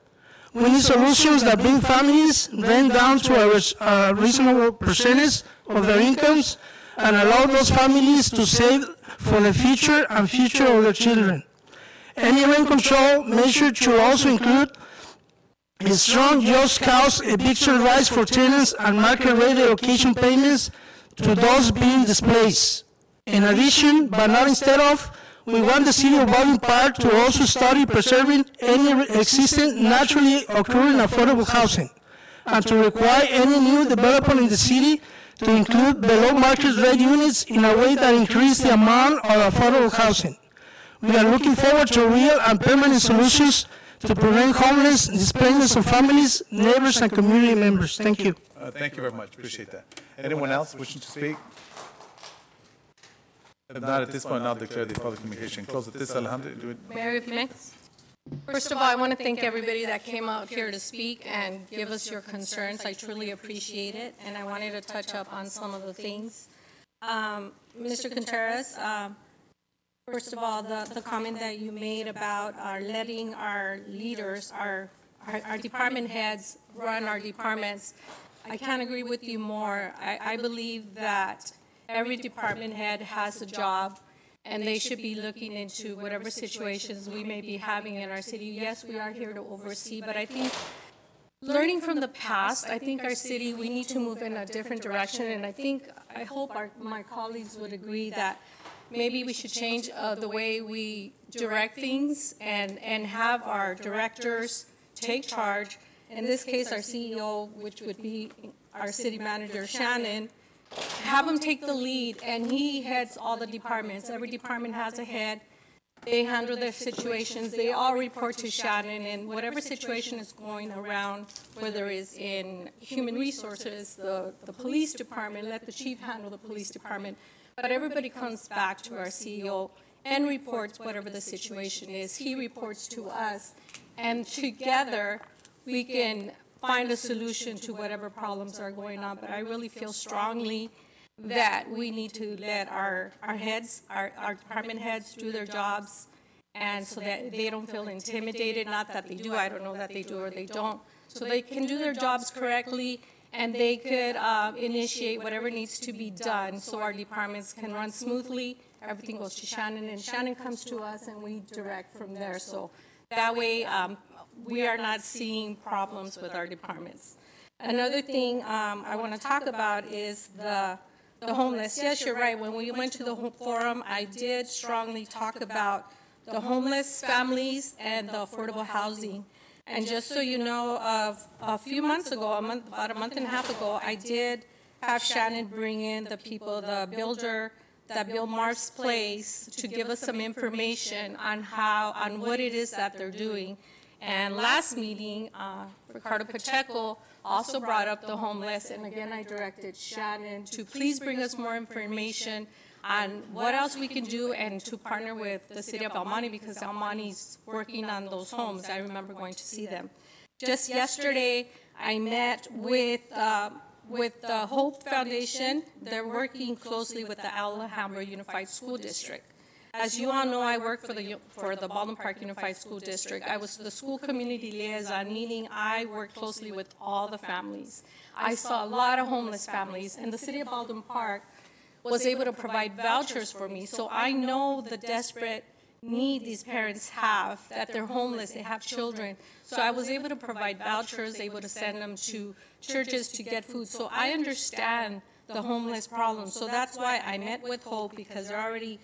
We need solutions that bring families rent down to a reasonable percentage of their incomes and allow those families to save for the future and future of their children. Any rent control measure should also include a strong just cause eviction rights for tenants and market rate allocation payments to those being displaced. In addition, but not instead of, we want the city of Baldwin Park to also study preserving any existing naturally occurring affordable housing and to require any new development in the city to include below market rate units in a way that increase the amount of affordable housing. We are looking forward to real and permanent solutions to prevent homelessness, displacement of families, neighbors, and community members. Thank you.
Thank you very much. Appreciate that. Anyone else wishing to speak? If not, at this point, I'll declare the public communication closed. At this, Alejandro, do it.
Mayor, if you may. First of all, I want to thank everybody that came out here to speak and give us your concerns. I truly appreciate it, and I wanted to touch up on some of the things. Mr. Contreras, first of all, the comment that you made about letting our leaders, our department heads run our departments, I can't agree with you more. I believe that every department head has a job, and they should be looking into whatever situations we may be having in our city. Yes, we are here to oversee, but I think learning from the past, I think our city, we need to move in a different direction, and I hope my colleagues would agree that maybe we should change the way we direct things and have our directors take charge. In this case, our CEO, which would be our city manager, Shannon, have him take the lead, and he heads all the departments. Every department has a head. They handle their situations. They all report to Shannon, and whatever situation is going around, whether it's in human resources, the police department, let the chief handle the police department. But everybody comes back to our CEO and reports whatever the situation is. He reports to us, and together we can find a solution to whatever problems are going on. But I really feel strongly that we need to let our heads, our department heads do their jobs, and so that they don't feel intimidated. Not that they do, I don't know that they do or they don't. So they can do their jobs correctly, and they could initiate whatever needs to be done so our departments can run smoothly. Everything goes to Shannon, and Shannon comes to us, and we direct from there. So that way, we are not seeing problems with our departments. Another thing I want to talk about is the homeless. Yes, you're right. When we went to the forum, I did strongly talk about the homeless families and the affordable housing. And just so you know, a few months ago, about a month and a half ago, I did have Shannon bring in the people, the builder that built Marv's Place, to give us some information on what it is that they're doing. And last meeting, Ricardo Pacheco also brought up the homeless, and again, I directed Shannon to please bring us more information on what else we can do and to partner with the city of El Monte, because El Monte's working on those homes. I remember going to see them. Just yesterday, I met with the Hope Foundation. They're working closely with the Alhambra Unified School District. As you all know, I work for the Baldwin Park Unified School District. I was the school community liaison, meaning I worked closely with all the families. I saw a lot of homeless families. In the city of Baldwin Park, was able to provide vouchers for me. So I know the desperate need these parents have, that they're homeless, they have children. So I was able to provide vouchers, able to send them to churches to get food. So I understand the homeless problem. So that's why I met with Hope, because they're already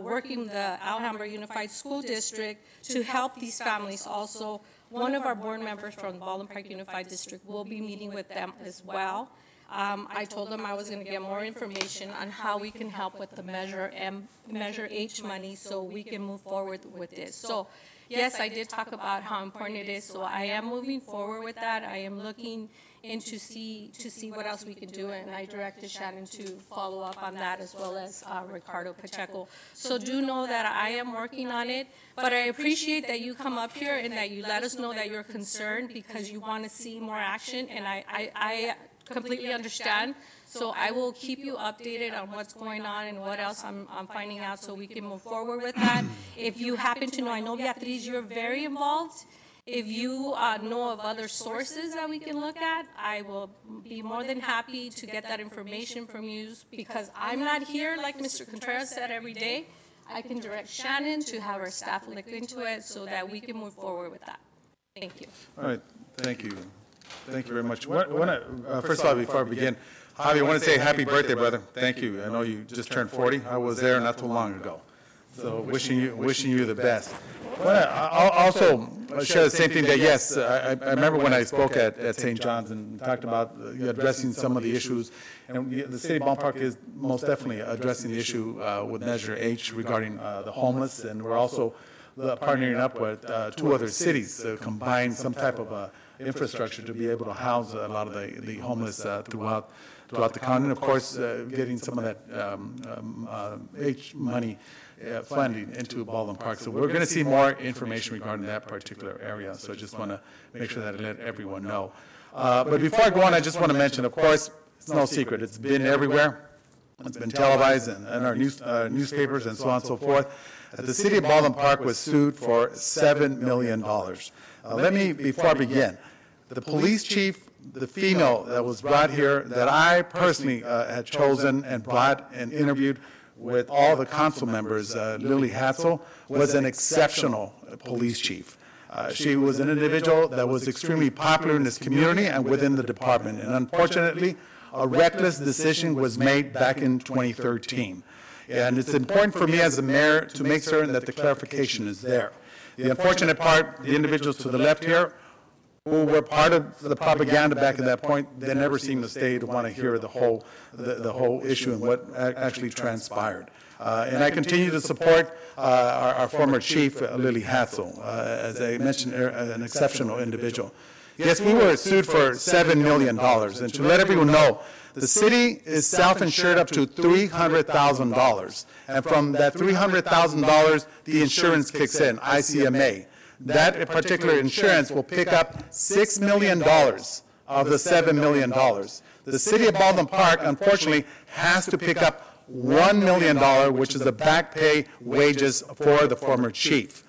working with the Alhambra Unified School District to help these families also. One of our board members from the Baldwin Park Unified District will be meeting with them as well. I told them I was going to get more information on how we can help with the Measure H money so we can move forward with this. So yes, I did talk about how important it is. So I am moving forward with that. I am looking into see what else we can do, and I directed Shannon to follow up on that, as well as Ricardo Pacheco. So do know that I am working on it, but I appreciate that you come up here and that you let us know that you're concerned because you want to see more action, and I completely understand. So I will keep you updated on what's going on and what else I'm finding out so we can move forward with that. If you happen to know, I know, Beatriz, you're very involved. If you know of other sources that we can look at, I will be more than happy to get that information from you, because I'm not here, like Mr. Contreras said, every day. I can direct Shannon to have our staff look into it so that we can move forward with that. Thank you.
All right, thank you. Thank you very much. First of all, before I begin, Javi, I want to say happy birthday, brother. Thank you. I know you just turned 40. I was there not too long ago. So wishing you the best. I'll also share the same thing that, yes, I remember when I spoke at St. John's and talked about addressing some of the issues, and the city of Ballpark is most definitely addressing the issue with Measure H regarding the homeless, and we're also partnering up with 2 other cities to combine some type of infrastructure to be able to house a lot of the homeless throughout the county. And of course, getting some of that H money funding into Baldwin Park. So we're going to see more information regarding that particular area. So I just want to make sure that I let everyone know. But before I go on, I just want to mention, of course, it's no secret. It's been everywhere. It's been televised in our newspapers and so on and so forth. The city of Baldwin Park was sued for $7 million. Let me, before I begin, the police chief, the female that was brought here, that I personally had chosen and brought and interviewed with all the council members, Lily Hatzel, was an exceptional police chief. She was an individual that was extremely popular in this community and within the department. And unfortunately, a reckless decision was made back in 2013. And it's important for me as a mayor to make certain that the clarification is there. The unfortunate part, the individuals to the left here, who were part of the propaganda back at that point, they never seemed to stay to want to hear the whole issue and what actually transpired. And I continue to support our former chief, Lily Hatzel, as I mentioned, an exceptional individual. Yes, we were sued for $7 million, and to let everyone know, the city is self-insured up to $300,000, and from that $300,000, the insurance kicks in, ICMA. That particular insurance will pick up $6 million of the $7 million. The city of Baldwin Park, unfortunately, has to pick up $1 million, which is the back pay wages for the former chief.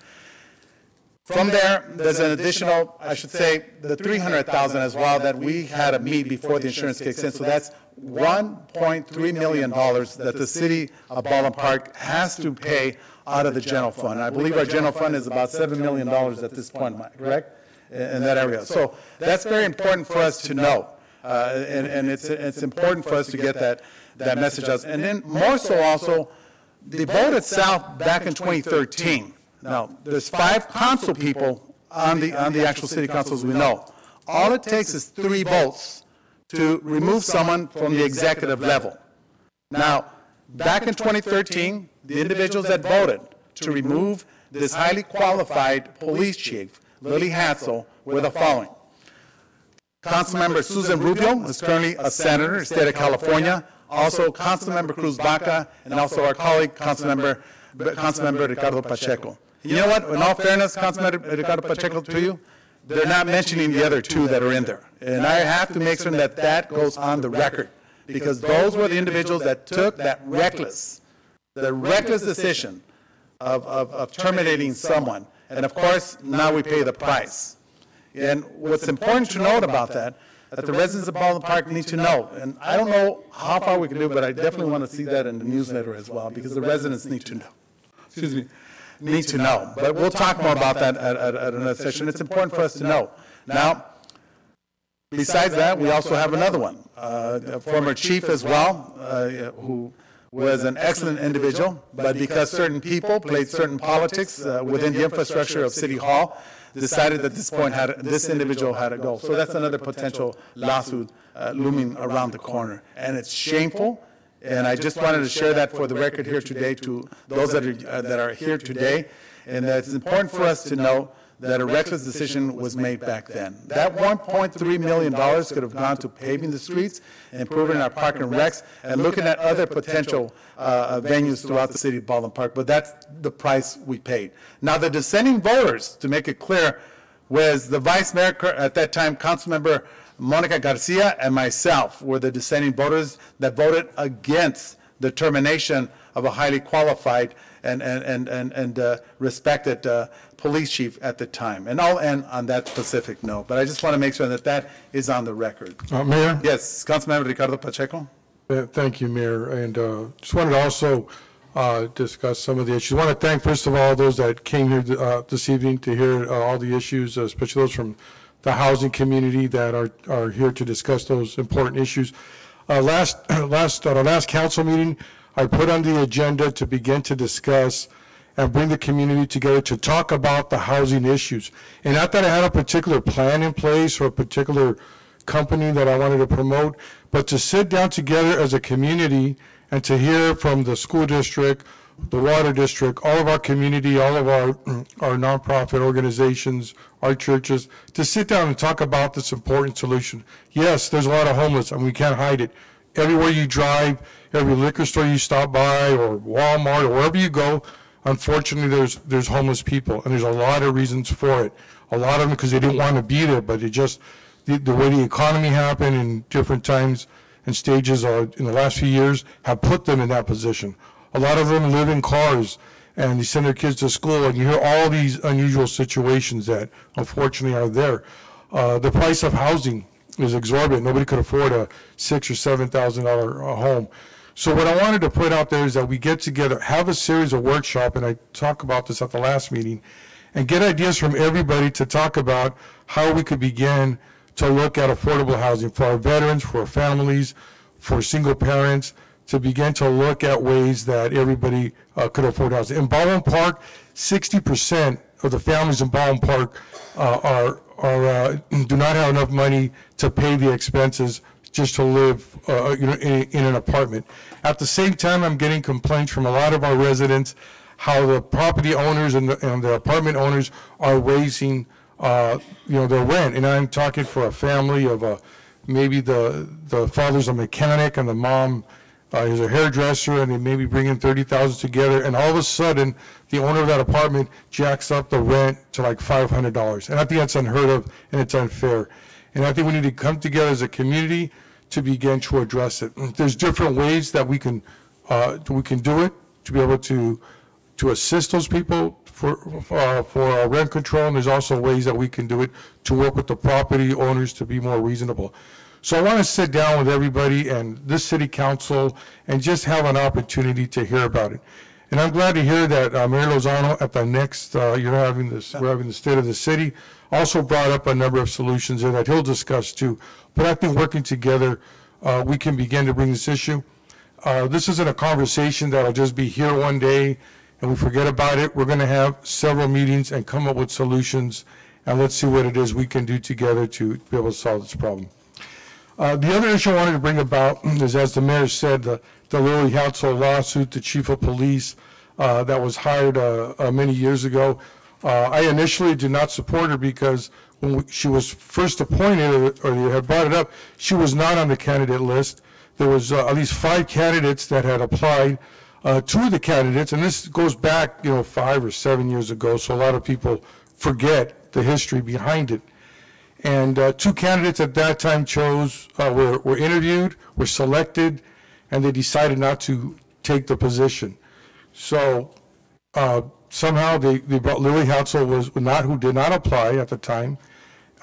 From there, there's an additional, I should say, the $300,000 as well that we had to meet before the insurance kicks in. So that's $1.3 million that the city of Baldwin Park has to pay out of the general fund. I believe our general fund is about $7 million at this point, correct? In that area. So that's very important for us to know. And it's important for us to get that message out. And then more so also, the vote itself back in 2013. Now, there's 5 council people on the actual city council, as we know. All it takes is 3 votes to remove someone from the executive level. Now, back in 2013, the individuals that voted to remove this highly qualified police chief, Lily Hatzel, were the following. Councilmember Susan Rubio is currently a senator in the state of California. Also, Councilmember Cruz Baca, and also our colleague, Councilmember Ricardo Pacheco. You know what? In all fairness, Councilmember Ricardo Pacheco, to you, they're not mentioning the other 2 that are in there. And I have to make sure that that goes on the record, because those were the individuals that took that reckless decision of terminating someone. And of course, now we pay the price. And what's important to note about that, that the residents of Baldwin Park need to know. And I don't know how far we can do, but I definitely want to see that in the newsletter as well, because the residents need to know. Excuse me, need to know. But we'll talk more about that at another session. It's important for us to know. Now, besides that, we also have another one, a former chief as well, who was an excellent individual, but because certain people played certain politics within the infrastructure of City Hall, decided that this individual had to go. So that's another potential lawsuit looming around the corner. And it's shameful, and I just wanted to share that for the record here today to those that are here today, and that it's important for us to know that a reckless decision was made back then. That $1.3 million could have gone to paving the streets, improving our park and recs, and looking at other potential venues throughout the city of Baldwin Park, but that's the price we paid. Now, the dissenting voters, to make it clear, was the vice mayor at that time, Councilmember Monica Garcia, and myself were the dissenting voters that voted against the termination of a highly qualified and respected police chief at the time. And I'll end on that specific note, but I just want to make sure that that is on the record.
Mayor?
Yes, Councilmember Ricardo Pacheco.
Thank you, Mayor. And just wanted to also discuss some of the issues. I want to thank, first of all, those that came here this evening to hear all the issues, especially those from the housing community that are here to discuss those important issues. Last council meeting, I put on the agenda to begin to discuss and bring the community together to talk about the housing issues. And not that I had a particular plan in place or a particular company that I wanted to promote, but to sit down together as a community and to hear from the school district, the water district, all of our community, all of our nonprofit organizations, our churches, to sit down and talk about this important solution. Yes, there's a lot of homeless, and we can't hide it. Everywhere you drive, every liquor store you stop by, or Walmart, or wherever you go, unfortunately, there's homeless people, and there's a lot of reasons for it. A lot of them because they didn't want to be there, but it just, the way the economy happened in different times and stages in the last few years have put them in that position. A lot of them live in cars, and they send their kids to school, and you hear all these unusual situations that unfortunately are there. The price of housing is exorbitant. Nobody could afford a $6,000 or $7,000 home. So what I wanted to put out there is that we get together, have a series of workshops, and I talked about this at the last meeting, and get ideas from everybody to talk about how we could begin to look at affordable housing for our veterans, for our families, for single parents, to begin to look at ways that everybody could afford housing. In Baldwin Park, 60% of the families in Baldwin Park do not have enough money to pay the expenses just to live in an apartment. At the same time, I'm getting complaints from a lot of our residents how the property owners and the apartment owners are raising their rent. And I'm talking for a family of maybe the father's a mechanic and the mom is a hairdresser, and they maybe bring in $30,000 together, and all of a sudden the owner of that apartment jacks up the rent to like $500. And I think that's unheard of, and it's unfair. And I think we need to come together as a community to begin to address it. There's different ways that we can do it to be able to assist those people for rent control, and there's also ways that we can do it to work with the property owners to be more reasonable. So I want to sit down with everybody and this city council and just have an opportunity to hear about it. And I'm glad to hear that Mayor Lozano at the next, we're having the State of the City, also brought up a number of solutions there that he'll discuss too. But I think working together, we can begin to bring this issue. This isn't a conversation that'll just be here one day and we forget about it. We're going to have several meetings and come up with solutions, and let's see what it is we can do together to be able to solve this problem. The other issue I wanted to bring about is, as the mayor said, the Lily Haltzel lawsuit, the chief of police that was hired many years ago. I initially did not support her because when she was first appointed, or they had brought it up, she was not on the candidate list. There was at least 5 candidates that had applied. 2 of the candidates, and this goes back 5 or 7 years ago, so a lot of people forget the history behind it. And 2 candidates at that time were interviewed, were selected, and they decided not to take the position. So somehow they brought Lily Haltzel who did not apply at the time,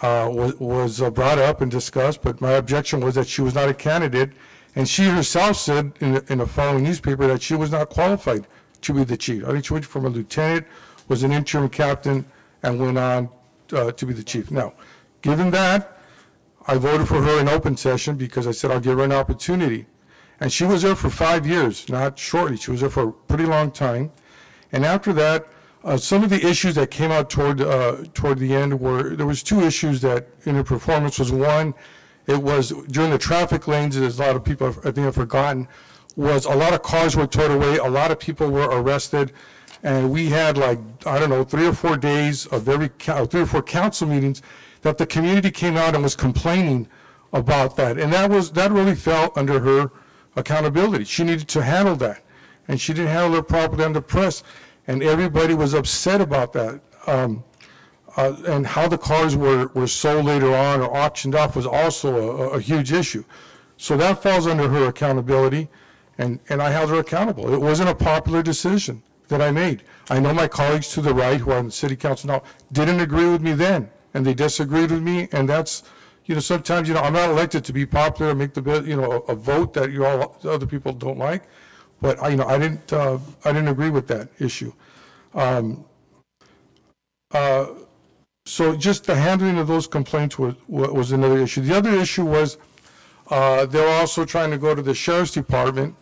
was brought up and discussed, but my objection was that she was not a candidate, and she herself said in the following newspaper that she was not qualified to be the chief. I think she went from a lieutenant, was an interim captain, and went on to be the chief. Now, given that, I voted for her in open session because I said I'll give her an opportunity. And she was there for 5 years, not shortly. She was there for a pretty long time. And after that, some of the issues that came out toward the end were, there was two issues that in her performance was one, it was during the traffic lanes, as a lot of people I think have forgotten, was a lot of cars were towed away, a lot of people were arrested, and we had like, I don't know, 3 or 4 days of 3 or 4 council meetings that the community came out and was complaining about that. And that really fell under her accountability. She needed to handle that, and she didn't handle it properly under press, and everybody was upset about that. And how the cars were sold later on or auctioned off was also a huge issue. So that falls under her accountability, and I held her accountable. It wasn't a popular decision that I made. I know my colleagues to the right who are on the city council now didn't agree with me then, and they disagreed with me, and that's, sometimes, I'm not elected to be popular and make the, a vote that other people don't like, but I didn't agree with that issue. So just the handling of those complaints was another issue. The other issue was they were also trying to go to the sheriff's department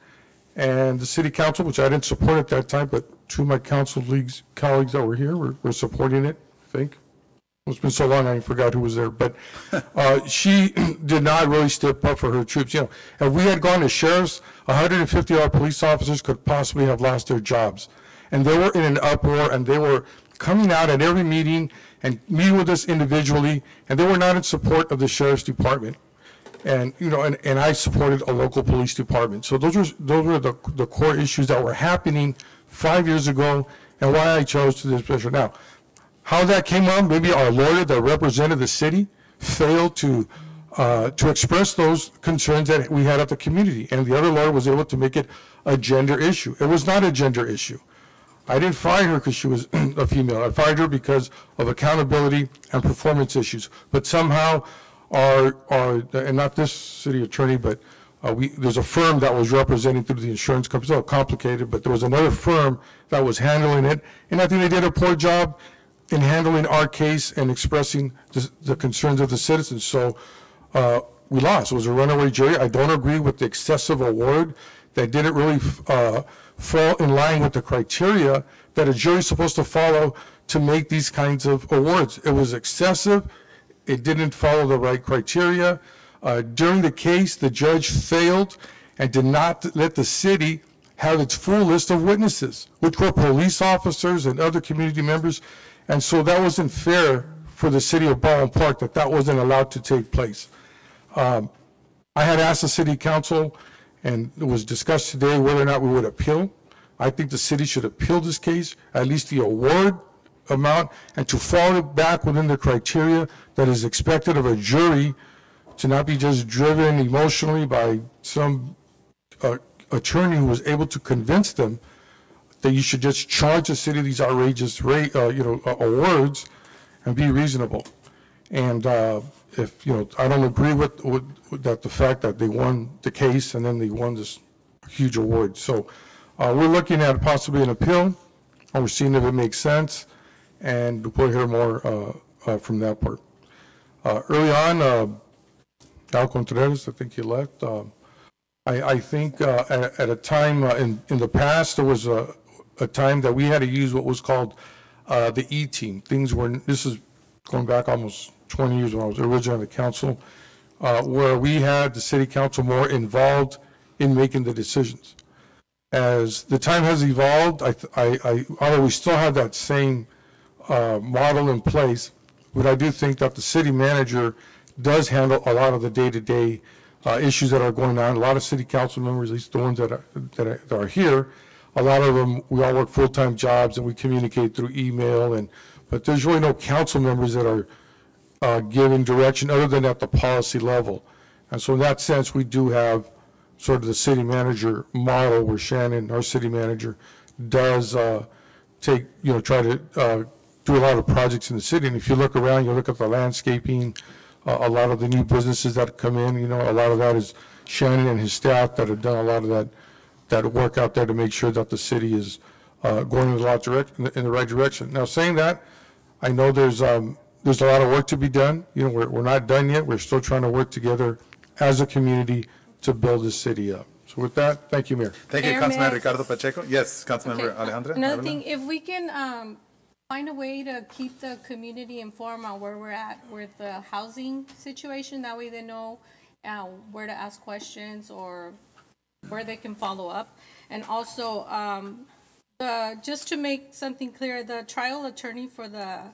and the city council, which I didn't support at that time, but two of my council colleagues that were here were supporting it, I think. It's been so long I forgot who was there, but she did not really step up for her troops. If we had gone to sheriffs, 150 of our police officers could possibly have lost their jobs. And they were in an uproar, and they were coming out at every meeting and meeting with us individually, and they were not in support of the sheriff's department. And and I supported a local police department. So those were the core issues that were happening 5 years ago, and why I chose to this measure. Now, how that came on, maybe our lawyer that represented the city failed to express those concerns that we had at the community, and the other lawyer was able to make it a gender issue. It was not a gender issue. I didn't fire her because she was a female. I fired her because of accountability and performance issues. But somehow and not this city attorney, but there's a firm that was representing through the insurance company. It's all complicated, but there was another firm that was handling it, and I think they did a poor job in handling our case and expressing the concerns of the citizens. So we lost. It was a runaway jury. I don't agree with the excessive award that didn't really fall in line with the criteria that a jury is supposed to follow to make these kinds of awards. It was excessive. It didn't follow the right criteria. During the case, the judge failed and did not let the city have its full list of witnesses, which were police officers and other community members. And so that wasn't fair for the city of Ballpark that wasn't allowed to take place. I had asked the city council, and it was discussed today whether or not we would appeal. I think the city should appeal this case, at least the award amount, and to fall back within the criteria that is expected of a jury, to not be just driven emotionally by some attorney who was able to convince them that you should just charge the city these outrageous awards and be reasonable. And if I don't agree with that, the fact that they won the case and then they won this huge award. So we're looking at possibly an appeal, and we're seeing if it makes sense, and we'll hear more from that part. Early on, Al Contreras, I think he left. I think at a time in the past, there was a time that we had to use what was called the E-team. This is going back almost 20 years when I was originally on the council, where we had the city council more involved in making the decisions. As the time has evolved, although we still have that same model in place, but I do think that the city manager does handle a lot of the day-to-day issues that are going on. A lot of city council members, at least the ones that are here, a lot of them, we all work full-time jobs and we communicate through email, but there's really no council members that are giving direction other than at the policy level. And so in that sense, we do have sort of the city manager model where Shannon, our city manager, does try to do a lot of projects in the city. And if you look around, you look at the landscaping, a lot of the new businesses that come in, you know, a lot of that is Shannon and his staff that have done a lot of that work out there to make sure that the city is going in the right direction. Now, saying that, I know there's a lot of work to be done. You know, we're not done yet. We're still trying to work together as a community to build this city up. So with that, thank you, Mayor.
Thank you,
Mayor,
Councilman
may I-
Ricardo Pacheco. Yes, Councilmember
Okay,
Alejandra.
Another
Avila.
thing, if we can find a way to keep the community informed on where we're at with the housing situation, that way they know where to ask questions or where they can follow up. And also, just to make something clear, the trial attorney for the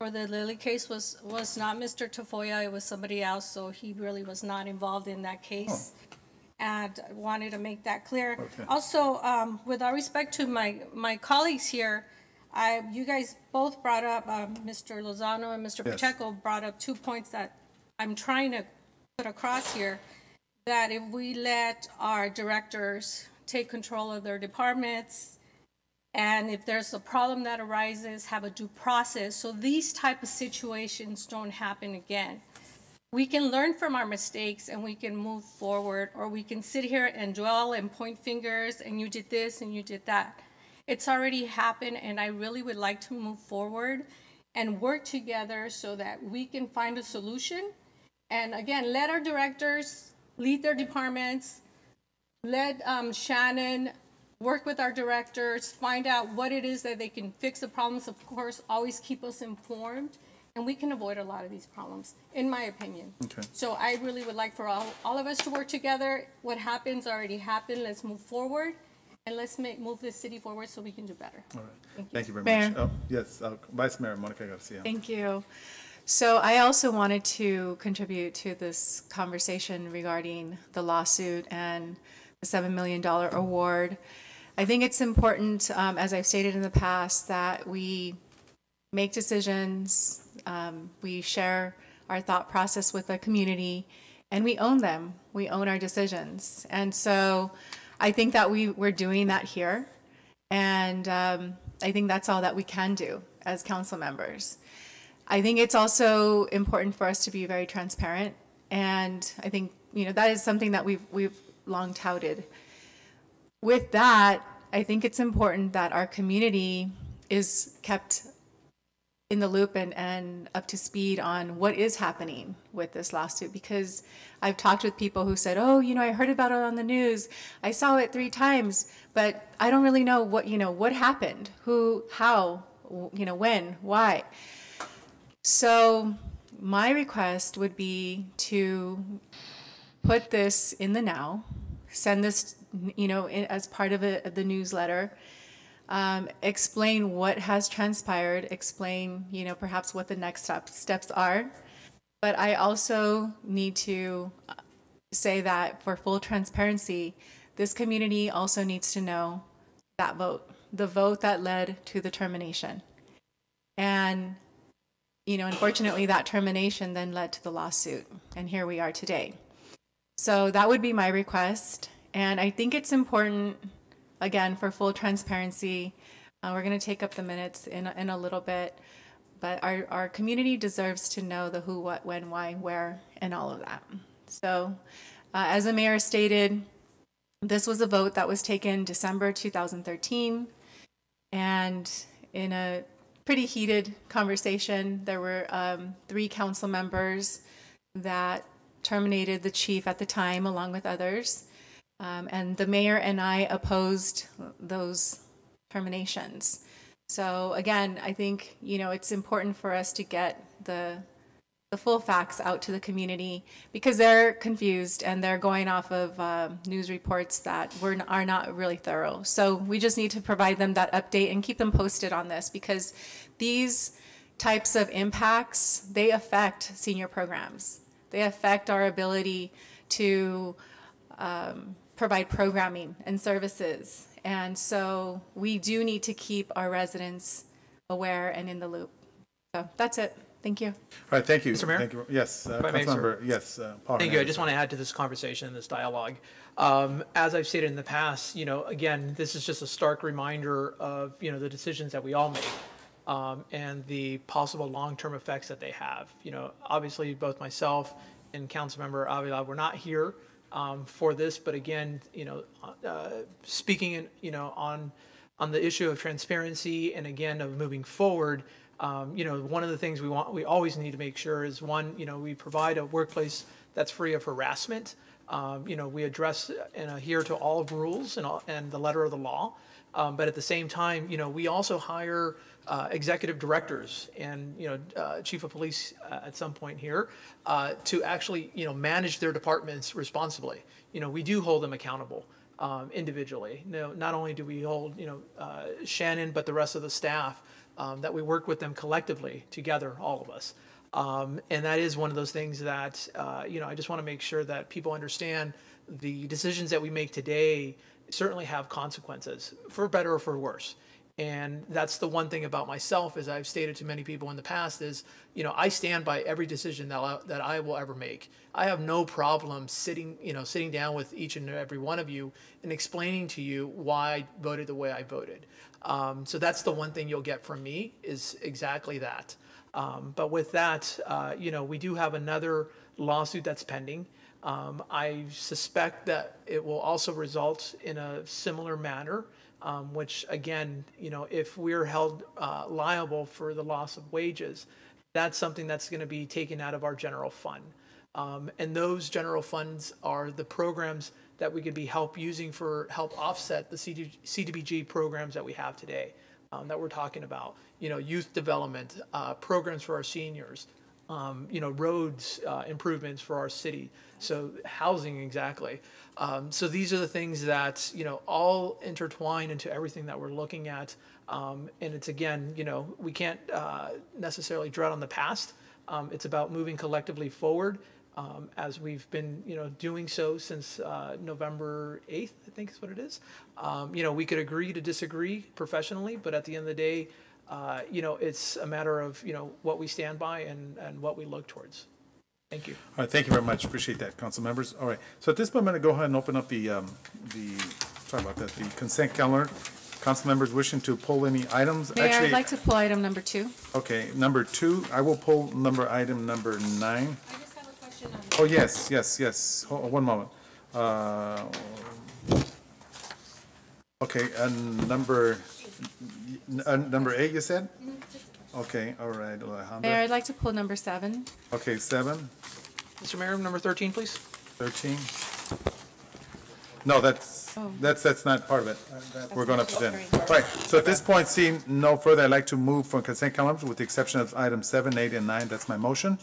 Lily case was not Mr. Tafoya, it was somebody else, so he really was not involved in that case. And I wanted to make that clear.
Okay.
Also, with all respect to my colleagues here, you guys both brought up, Mr. Lozano and Mr.
Yes.
Pacheco brought up 2 points that I'm trying to put across here, that if we let our directors take control of their departments, and if there's a problem that arises, have a due process, so these type of situations don't happen again. We can learn from our mistakes and we can move forward, or we can sit here and dwell and point fingers and you did this and you did that. It's already happened, and I really would like to move forward and work together so that we can find a solution. And again, let our directors lead their departments, let Shannon work with our directors, find out what it is that they can fix the problems. Of course, always keep us informed, and we can avoid a lot of these problems, in my opinion.
Okay.
So I really would like for all of us to work together. What happens already happened. Let's move forward, and let's move this city forward so we can do better.
All right. Thank you very
Mayor.
much. Oh, yes, Vice Mayor Monica Garcia.
Thank you. So I also wanted to contribute to this conversation regarding the lawsuit and the $7 million award. I think it's important, as I've stated in the past, that we make decisions, we share our thought process with the community, and we own them. We own our decisions. And so I think that we're doing that here. And I think that's all that we can do as council members. I think it's also important for us to be very transparent. And I think, you know, that is something that we've long touted. With that, I think it's important that our community is kept in the loop and up to speed on what is happening with this lawsuit, because I've talked with people who said, oh, you know, I heard about it on the news. I saw it 3 times, but I don't really know what happened, who, how, when, why. So my request would be to put this in the now, send this, as part of the newsletter, explain what has transpired, explain, perhaps what the next steps are. But I also need to say that for full transparency, this community also needs to know that vote, the vote that led to the termination. And, unfortunately, that termination then led to the lawsuit, and here we are today. So that would be my request. And I think it's important, again, for full transparency. We're going to take up the minutes in a little bit, but our community deserves to know the who, what, when, why, where, and all of that. So as the mayor stated, this was a vote that was taken December 2013, and in a pretty heated conversation, there were 3 council members that terminated the chief at the time, along with others. And the mayor and I opposed those terminations. So again, I think, it's important for us to get the full facts out to the community, because they're confused and they're going off of news reports that are not really thorough. So we just need to provide them that update and keep them posted on this, because these types of impacts, they affect senior programs. They affect our ability to provide programming and services. And so we do need to keep our residents aware and in the loop. So that's it. Thank you.
All right, thank you.
Mr. Mayor?
Thank you. Yes,
If I may, sir.
Councilmember, yes, Paul
Thank you. I
Hernandez.
just want to add to this conversation, this dialogue. As I've stated in the past, again, this is just a stark reminder of, the decisions that we all make. and the possible long-term effects that they have. Obviously, both myself and Councilmember Avila were not here for this, but again, speaking on the issue of transparency and again of moving forward, one of the things we always need to make sure is one, we provide a workplace that's free of harassment. We address and adhere to all rules and the letter of the law. But at the same time, we also hire executive directors and, chief of police at some point here to actually, manage their departments responsibly. We do hold them accountable individually. Not only do we hold, Shannon, but the rest of the staff, that we work with them collectively together, all of us. And that is one of those things that, I just want to make sure that people understand the decisions that we make today certainly have consequences, for better or for worse. And that's the one thing about myself, as I've stated to many people in the past, is, I stand by every decision that I will ever make. I have no problem sitting down with each and every one of you and explaining to you why I voted the way I voted. So that's the one thing you'll get from me, is exactly that. But with that, we do have another lawsuit that's pending. I suspect that it will also result in a similar manner, which again, if we're held liable for the loss of wages, that's something that's going to be taken out of our general fund. And those general funds are the programs that we could be using for help offset the CDBG programs that we have today, that we're talking about. Youth development, programs for our seniors, roads improvements for our city. So housing, exactly. So these are the things that, all intertwine into everything that we're looking at. And it's, again, we can't necessarily dwell on the past. It's about moving collectively forward, as we've been, doing so since November 8th, I think is what it is. We could agree to disagree professionally, but at the end of the day, it's a matter of, what we stand by and what we look towards. Thank you.
All right, thank you very much. Appreciate that, council members. All right, so at this point, I'm going to go ahead and open up the consent calendar. Council members wishing to pull any items.
Mayor, I'd like to pull item number 2.
Okay, number 2, I will pull item number 9.
I just have a question on
Oh, yes. Hold on one moment. Okay, number 8, you said? Okay, all right, Alejandra.
Mayor, I'd like to pull number 7.
Okay, 7.
Mr. Mayor, number 13, please.
13. No, that's not part of it. We're going up to 10. All right, so at this point, seeing no further, I'd like to move from consent calendar with the exception of items 7, 8, and 9. That's my motion.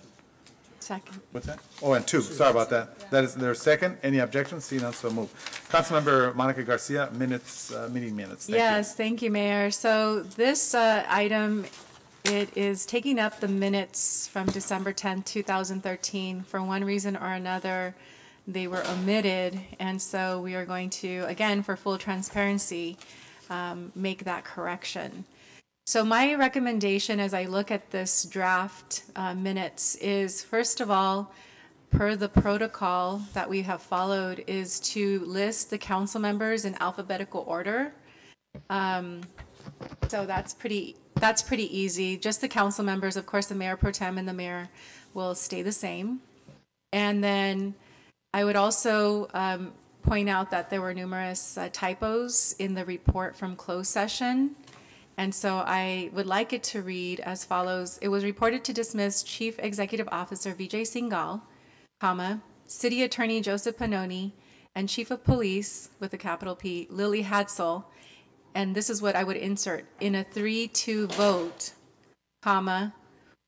Second.
What's that? Oh, and 2. Sorry about that. That is their second. Any objections? Seeing none, so move. Councilmember Monica Garcia, meeting minutes.
Thank you, Mayor. So this item, it is taking up the minutes from December 10th, 2013. For one reason or another, they were omitted, and so we are going to, again, for full transparency, make that correction. So my recommendation as I look at this draft minutes is, first of all, per the protocol that we have followed, is to list the council members in alphabetical order. So that's pretty easy. Just the council members, of course, the mayor pro tem and the mayor will stay the same. And then I would also point out that there were numerous typos in the report from closed session. And so I would like it to read as follows. It was reported to dismiss Chief Executive Officer Vijay Singhal, City Attorney Joseph Pannoni, and Chief of Police, with a capital P, Lily Hadsel. And this is what I would insert, in a 3-2 vote,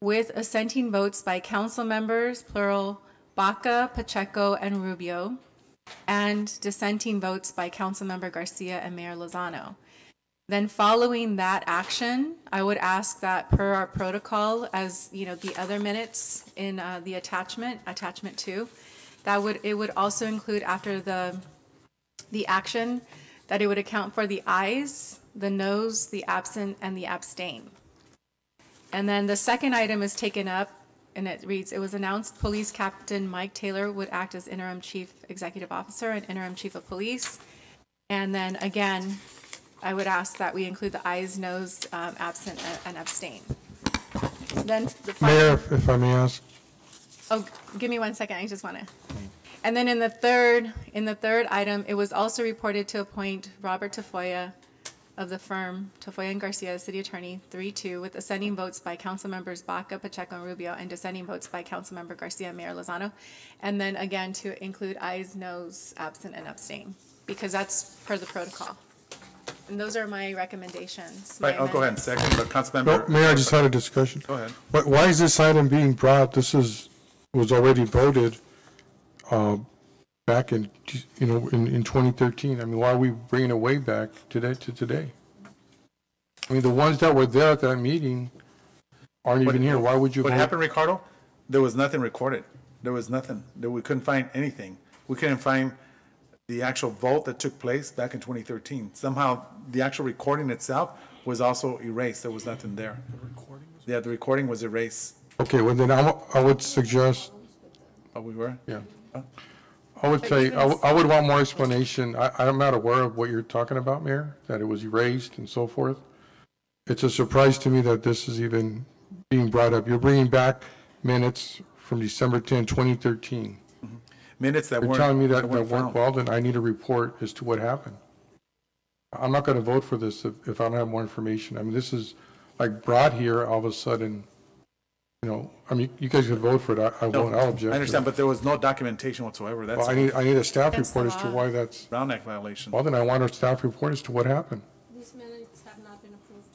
with assenting votes by council members, plural, Baca, Pacheco, and Rubio, and dissenting votes by Councilmember Garcia and Mayor Lozano. Then following that action, I would ask that per our protocol, as the other minutes in the attachment 2, it would also include after the action that it would account for the ayes, the noes, the absent, and the abstain. And then the second item is taken up, and it reads, it was announced Police Captain Mike Taylor would act as interim Chief Executive Officer and interim Chief of Police. And then again, I would ask that we include the ayes, noes, absent, and abstain. Then the
Mayor, if I may ask.
Oh, give me 1 second, I just want to. And then in the third item, it was also reported to appoint Robert Tafoya of the firm Tafoya and Garcia, City Attorney, 3-2, with ascending votes by council members Baca, Pacheco, and Rubio, and dissenting votes by council member Garcia and Mayor Lozano. And then again, to include ayes, noes, absent, and abstain, because that's per the protocol. And those are my recommendations.
Right, I'll go ahead and second, but Councilmember.
No, Mayor, I just had a discussion.
Go ahead.
But why is this item being brought? This was already voted back in, in 2013. I mean, why are we bringing it way back to today? I mean, the ones that were there at that meeting aren't even here. Why would you?
What
vote?
happened, Ricardo? There was nothing recorded. There was nothing. We couldn't find anything. We couldn't find the actual vote that took place back in 2013. Somehow, the actual recording itself was also erased. There was nothing there. The recording was erased.
Okay, well then I would suggest.
Oh, we were?
Yeah. I would say, I would want more explanation. I'm not aware of what you're talking about, Mayor, that it was erased and so forth. It's a surprise to me that this is even being brought up. You're bringing back minutes from December 10, 2013.
Minutes that
You're
weren't.
telling me that
weren't
weren't
found.
well, then I need a report as to what happened. I'm not going to vote for this if I don't have more information. I mean, this is like brought here all of a sudden. I mean, you guys could vote for it. I won't. I'll object.
I understand, but there was no documentation whatsoever. That's
Well, I need a staff report as to
law.
why that's.
Brown Act violation.
Well, then I want a staff report as to what happened.
These minutes have not been approved.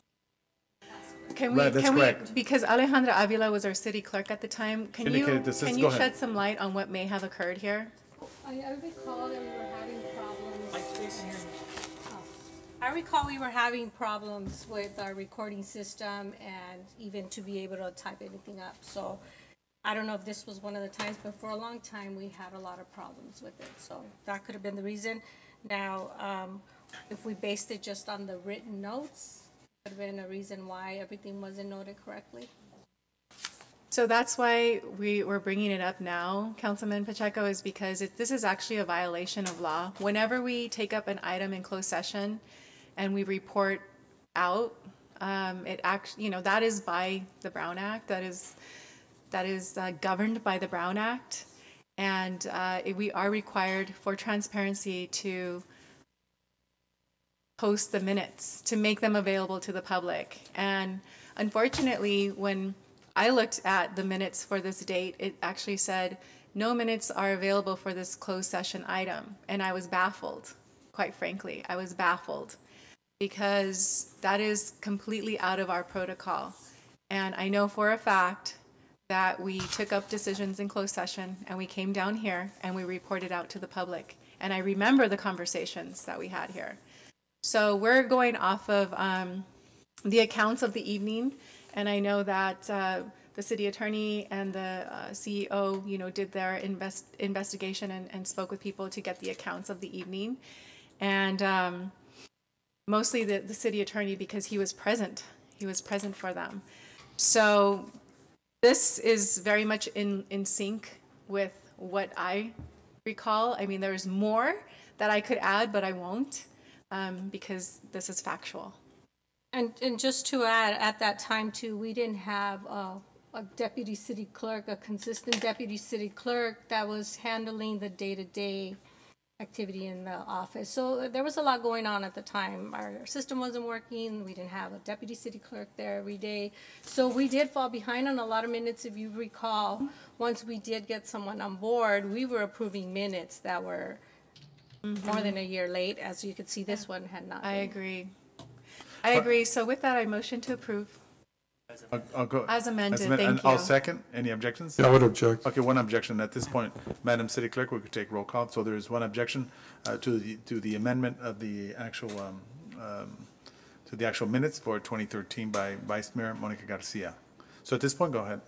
Can we,
Right, that's correct.
because Alejandra Avila was our city clerk at the time, can you
Indicated this is-
can
go
you
ahead.
shed some light on what may have occurred here?
I recall that we were having problems. I recall we were having problems with our recording system and even to be able to type anything up. So I don't know if this was one of the times, but for a long time, we had a lot of problems with it. So that could have been the reason. Now, if we based it just on the written notes, could have been a reason why everything wasn't noted correctly.
So that's why we were bringing it up now, Councilman Pacheco, is because this is actually a violation of law. Whenever we take up an item in closed session and we report out, it actually, that is by the Brown Act. That is governed by the Brown Act, and we are required for transparency to post the minutes, to make them available to the public. And unfortunately, when I looked at the minutes for this date, it actually said no minutes are available for this closed session item. And I was baffled, quite frankly. I was baffled because that is completely out of our protocol. And I know for a fact that we took up decisions in closed session and we came down here and we reported out to the public. And I remember the conversations that we had here. So we're going off of the accounts of the evening. And I know that the city attorney and the CEO, did their investigation and spoke with people to get the accounts of the evening. And mostly the city attorney, because he was present. He was present for them. So this is very much in sync with what I recall. I mean, there's more that I could add, but I won't because this is factual.
And just to add, at that time too, we didn't have a deputy city clerk, a consistent deputy city clerk that was handling the day-to-day activity in the office. So there was a lot going on at the time. Our system wasn't working. We didn't have a deputy city clerk there every day. So we did fall behind on a lot of minutes. If you recall, once we did get someone on board, we were approving minutes that were more than a year late. As you could see, this one had not been.
I agree. So with that, I motion to approve.
I'll go.
As amended,
and
thank
I'll
you.
second. Any objections?
Yeah, I would object.
Okay, one objection. At this point, Madam City Clerk, we could take roll call. So there is one objection to the amendment of the actual minutes for 2013 by Vice Mayor Monica Garcia. So at this point, go ahead.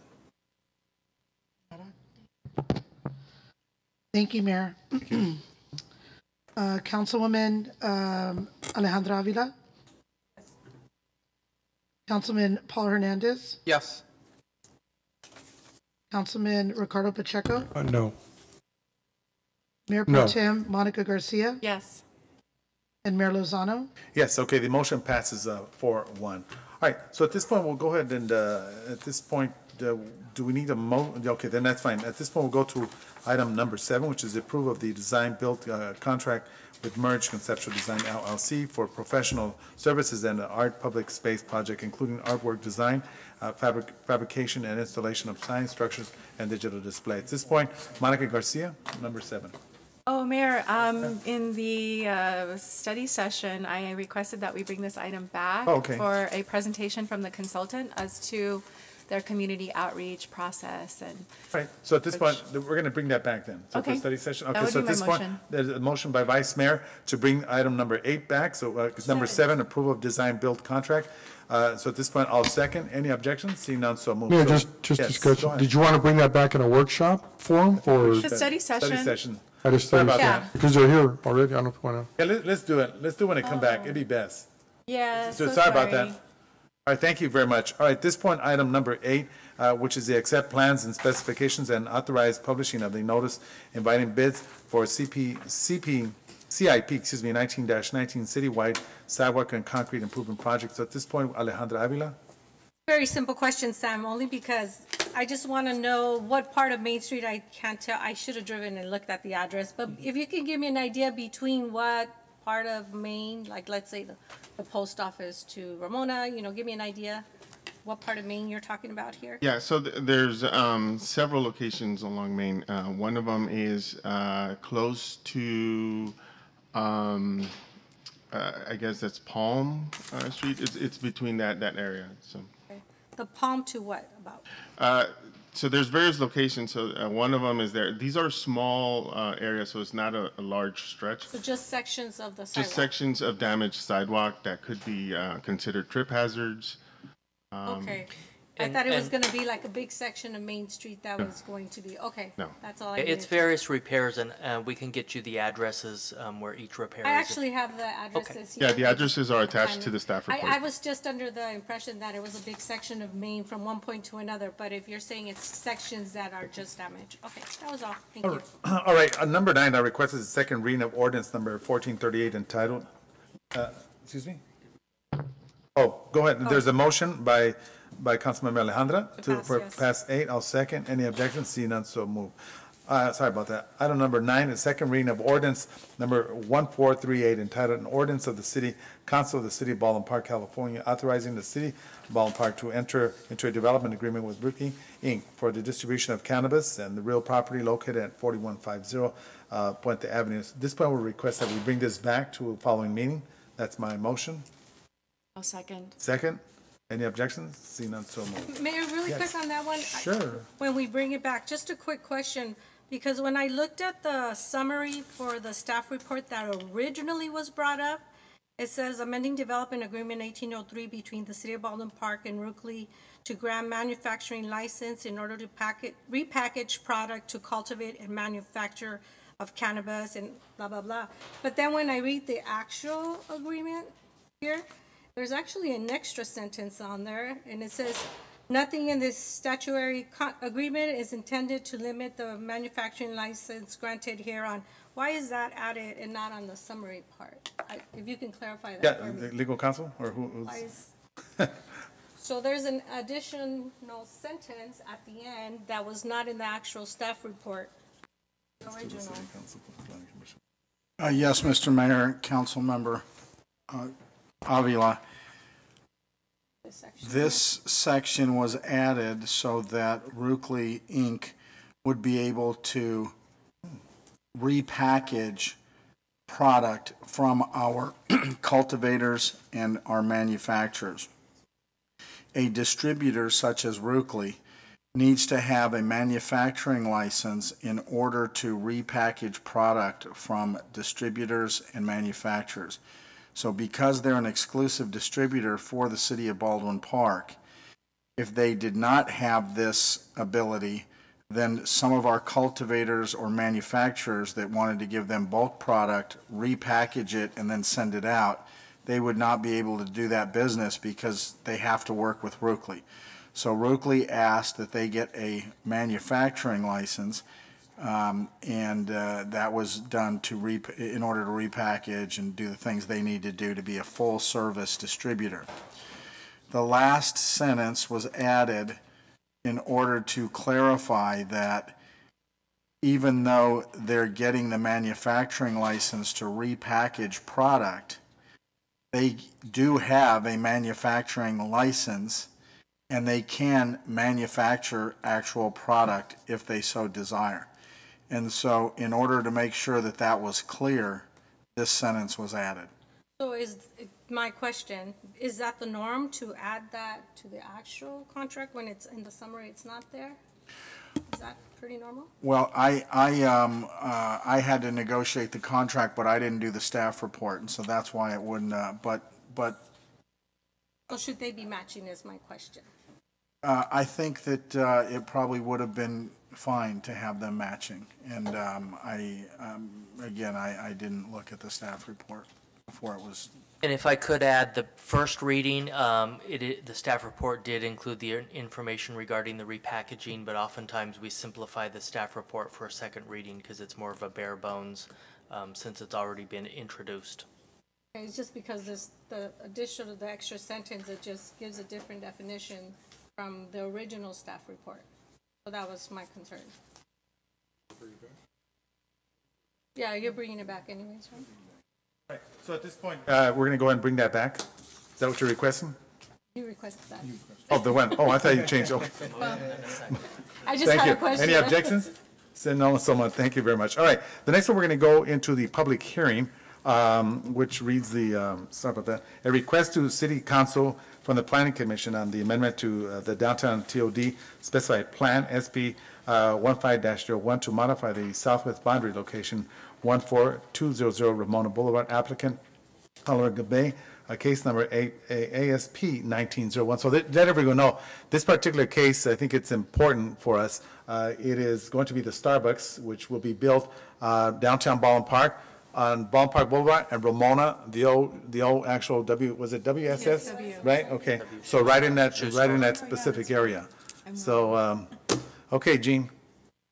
Thank you, Mayor. Councilwoman Alejandra Avila. Councilman Paul Hernandez.
Yes.
Councilman Ricardo Pacheco.
No.
Mayor Pro
No.
Tem Monica Garcia.
Yes.
and Mayor Lozano.
Yes, okay, the motion passes 4-1. All right, so at this point, we'll go ahead and, at this point, do we need a okay, then that's fine. At this point, we'll go to item number 7, which is the approval of the design-build contract with Merge Conceptual Design LLC for professional services and the art public space project, including artwork design, fabrication and installation of signs, structures, and digital display. At this point, Monica Garcia, number 7.
Oh, Mayor, in the study session, I requested that we bring this item back for a presentation from the consultant as to their community outreach process and.
Right, so at this point, we're going to bring that back then. So for
Okay.
study session.
That would
So
be
at this
my
point,
motion.
there's a motion by Vice Mayor to bring item number 8 back. So it's number 7, approval of design-build contract. So at this point, I'll second. Any objections? Seeing none, so moved.
Mayor,
So-
just
yes,
discussion.
go ahead.
Did you want to bring that back in a workshop form or?
The study session.
Study session.
At a study
about
session?
that?
Because they're here already. I don't know if you want to.
Yeah, let's do it. Let's do it when it come back. It'd be best.
Yeah,
So sorry about that. All right, thank you very much. All right, at this point, item number 8, which is the accept plans and specifications and authorize publishing of the notice inviting bids for CIP, 19-19 citywide sidewalk and concrete improvement project. So at this point, Alejandra Avila.
Very simple question, Sam, only because I just want to know what part of Main Street I can't tell. I should have driven and looked at the address, but if you can give me an idea between what part of Maine, like let's say the post office to Ramona, give me an idea what part of Maine you're talking about here.
Yeah, so there's several locations along Main. One of them is close to, I guess that's Palm Street. It's between that area. So.
Okay. The Palm to what about?
So there's various locations. So one of them is there. These are small areas, so it's not a large stretch.
So just sections of the sidewalk.
Just sections of damaged sidewalk that could be considered trip hazards.
Okay. I thought it was going to be like a big section of Main Street that was going to be, okay.
No.
That's all I
It's
needed.
various repairs, and we can get you the addresses where each repair
I
is.
actually have the addresses here.
Yeah, the addresses are attached to the staff report.
I was just under the impression that it was a big section of Maine from one point to another, but if you're saying it's sections that are just damaged, okay, that was all. Thank you.
All right, number 9, I requested the second reading of ordinance number 1438 entitled, excuse me? Oh, go ahead. There's a motion by Councilmember Alejandra to pass 8. I'll second. Any objections? See none, so move. Sorry about that. Item number 9 is second reading of ordinance number 1438 entitled, an ordinance of the City Council of the City of Baldwin Park, California, authorizing the City of Baldwin Park to enter into a development agreement with Brooklyn Inc. for the distribution of cannabis and the real property located at 4150 Puente Avenue. At this point, we request that we bring this back to a following meeting. That's my motion.
I'll second.
Second. Any objections? See none, so moved.
Mayor, really
Yes.
quick on that one.
Sure.
When we bring it back, just a quick question, because when I looked at the summary for the staff report that originally was brought up, it says amending development agreement 1803 between the City of Baldwin Park and Rookley to grant manufacturing license in order to repackage product to cultivate and manufacture of cannabis and blah, blah, blah. But then when I read the actual agreement here, there's actually an extra sentence on there, and it says, nothing in this statutory agreement is intended to limit the manufacturing license granted hereon. Why is that added and not on the summary part? If you can clarify that for me.
Yeah, legal counsel, or
Why is- So there's an additional sentence at the end that was not in the actual staff report. Original.
Yes, Mr. Mayor, Council Member Avila. This section was added so that Rookley Inc. would be able to repackage product from our cultivators and our manufacturers. A distributor such as Rookley needs to have a manufacturing license in order to repackage product from distributors and manufacturers. So because they're an exclusive distributor for the City of Baldwin Park, if they did not have this ability, then some of our cultivators or manufacturers that wanted to give them bulk product, repackage it, and then send it out, they would not be able to do that business because they have to work with Rookley. So Rookley asked that they get a manufacturing license. And that was done in order to repackage and do the things they need to do to be a full-service distributor. The last sentence was added in order to clarify that even though they're getting the manufacturing license to repackage product, they do have a manufacturing license and they can manufacture actual product if they so desire. And so in order to make sure that that was clear, this sentence was added.
So my question, is that the norm to add that to the actual contract when it's in the summary, it's not there? Is that pretty normal?
Well, I had to negotiate the contract, but I didn't do the staff report, and so that's why it wouldn't, but.
Or should they be matching is my question.
I think that it probably would have been fine to have them matching. And again, I didn't look at the staff report before it was.
And if I could add, the first reading, the staff report did include the information regarding the repackaging, but oftentimes we simplify the staff report for a second reading because it's more of a bare bones since it's already been introduced.
It's just because the addition of the extra sentence, it just gives a different definition from the original staff report. So that was my concern. Yeah, you're bringing it back anyways, right?
Right. So at this point, we're going to go ahead and bring that back. Is that what you're requesting?
You requested that.
Oh, the one. Oh, I thought you changed. Okay.
Well, I just
Thank
had
you.
a question.
Any objections? No, so much. Thank you very much. All right. The next one, we're going to go into the public hearing, which reads sorry about that, a request to City Council from the Planning Commission on the amendment to the downtown TOD specified plan SP 15-01 to modify the southwest boundary location 14200 Ramona Boulevard. Applicant Oliver Gabay, case number ASP 1901. So let everyone know, this particular case, I think it's important for us. It is going to be the Starbucks, which will be built downtown Baldwin Park on Ballpark Boulevard and Ramona, the old actual was it WSS?
Yes, W.
Right? Okay. So right in that specific area. So, okay, Gene,